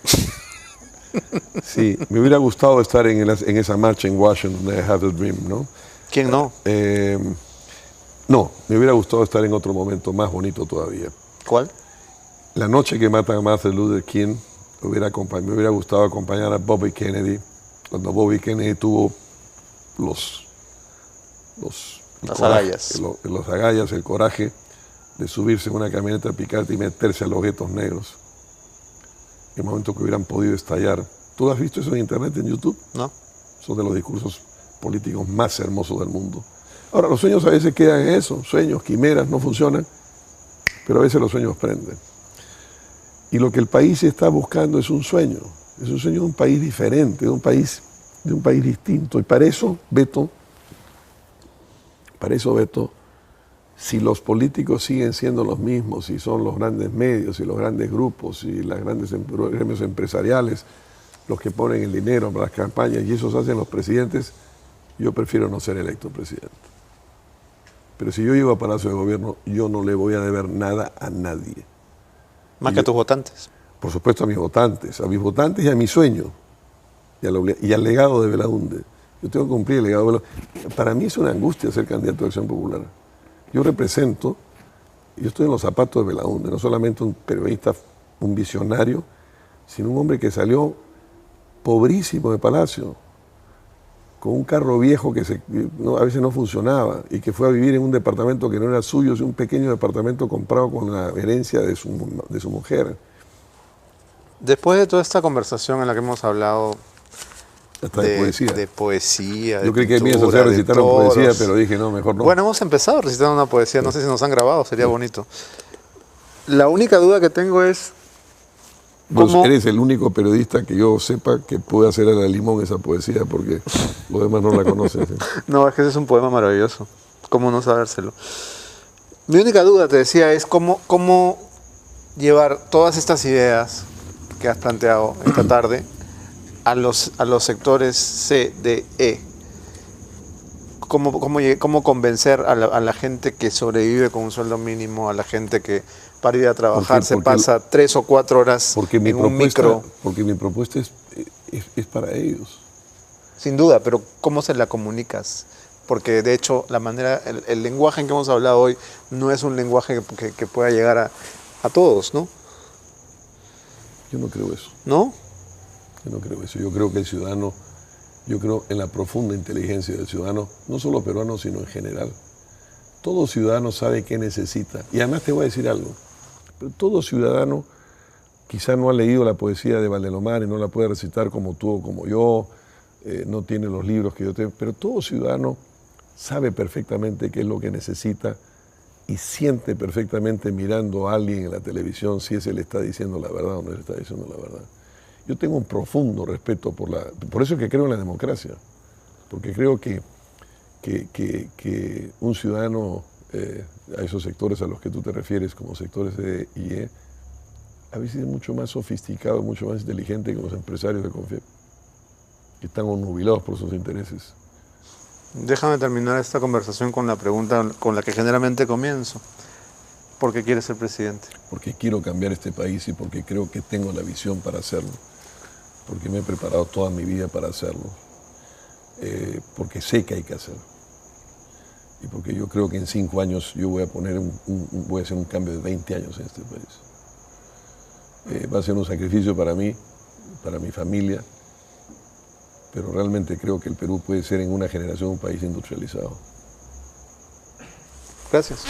Sí, me hubiera gustado estar en esa marcha en Washington, I have a dream, ¿no? ¿Quién no? No, me hubiera gustado estar en otro momento más bonito todavía. ¿Cuál? La noche que matan a Martin Luther King, me hubiera gustado acompañar a Bobby Kennedy, cuando Bobby Kennedy tuvo Las agallas. Los agallas, el coraje de subirse en una camioneta picante y meterse a los guetos negros, en momentos que hubieran podido estallar. ¿Tú has visto eso en internet, en YouTube? ¿No? Son de los discursos políticos más hermosos del mundo. Ahora, los sueños a veces quedan en eso, sueños, quimeras, no funcionan, pero a veces los sueños prenden. Y lo que el país está buscando es un sueño de un país diferente, de un país distinto. Y para eso, Beto, si los políticos siguen siendo los mismos, si son los grandes medios, y los grandes grupos, y los grandes gremios empresariales, los que ponen el dinero para las campañas, y esos hacen los presidentes, yo prefiero no ser electo presidente. Pero si yo llego a Palacio de Gobierno, yo no le voy a deber nada a nadie. Más que a tus votantes. Por supuesto a mis votantes y a mi sueño, y al legado de Belaúnde. Yo tengo que cumplir el legado de Belaúnde. Para mí es una angustia ser candidato a Acción Popular. Yo estoy en los zapatos de Belaúnde, no solamente un periodista, un visionario, sino un hombre que salió pobrísimo de Palacio, con un carro viejo que a veces no funcionaba y que fue a vivir en un departamento que no era suyo, es un pequeño departamento comprado con la herencia de su mujer. Después de toda esta conversación en la que hemos hablado hasta de poesía, yo creí que me ibas a hacer recitar una poesía, pero dije no, mejor no. Bueno, hemos empezado recitando una poesía, no sé si nos han grabado, sería bonito. La única duda que tengo es... Vos eres el único periodista que yo sepa que puede hacer a la Limón esa poesía, porque los demás no la conocen. ¿Sí? No, es que ese es un poema maravilloso. ¿Cómo no sabérselo? Mi única duda, te decía, es cómo llevar todas estas ideas que has planteado esta tarde a los sectores C, D, E. ¿Cómo convencer a la gente que sobrevive con un sueldo mínimo, a la gente que para ir a trabajar se pasa 3 o 4 horas en un micro? Porque mi propuesta es para ellos. Sin duda, pero ¿cómo se la comunicas? Porque de hecho el lenguaje en que hemos hablado hoy no es un lenguaje que pueda llegar a todos, ¿no? Yo no creo eso. ¿No? Yo no creo eso. Yo creo que el ciudadano, yo creo en la profunda inteligencia del ciudadano, no solo peruano, sino en general. Todo ciudadano sabe qué necesita. Y además te voy a decir algo. Pero todo ciudadano quizá no ha leído la poesía de Valdelomar y no la puede recitar como tú o como yo, no tiene los libros que yo tengo, pero todo ciudadano sabe perfectamente qué es lo que necesita y siente perfectamente mirando a alguien en la televisión si ese le está diciendo la verdad o no le está diciendo la verdad. Yo tengo un profundo respeto por eso es que creo en la democracia, porque creo que un ciudadano, a esos sectores a los que tú te refieres como sectores de IE, a veces es mucho más sofisticado, mucho más inteligente que los empresarios de Confep, que están obnubilados por sus intereses. Déjame terminar esta conversación con la pregunta con la que generalmente comienzo. ¿Por qué quieres ser presidente? Porque quiero cambiar este país y porque creo que tengo la visión para hacerlo. Porque me he preparado toda mi vida para hacerlo. Porque sé que hay que hacerlo. Y porque yo creo que en 5 años yo voy a voy a hacer un cambio de 20 años en este país. Va a ser un sacrificio para mí, para mi familia, pero realmente creo que el Perú puede ser en una generación un país industrializado. Gracias.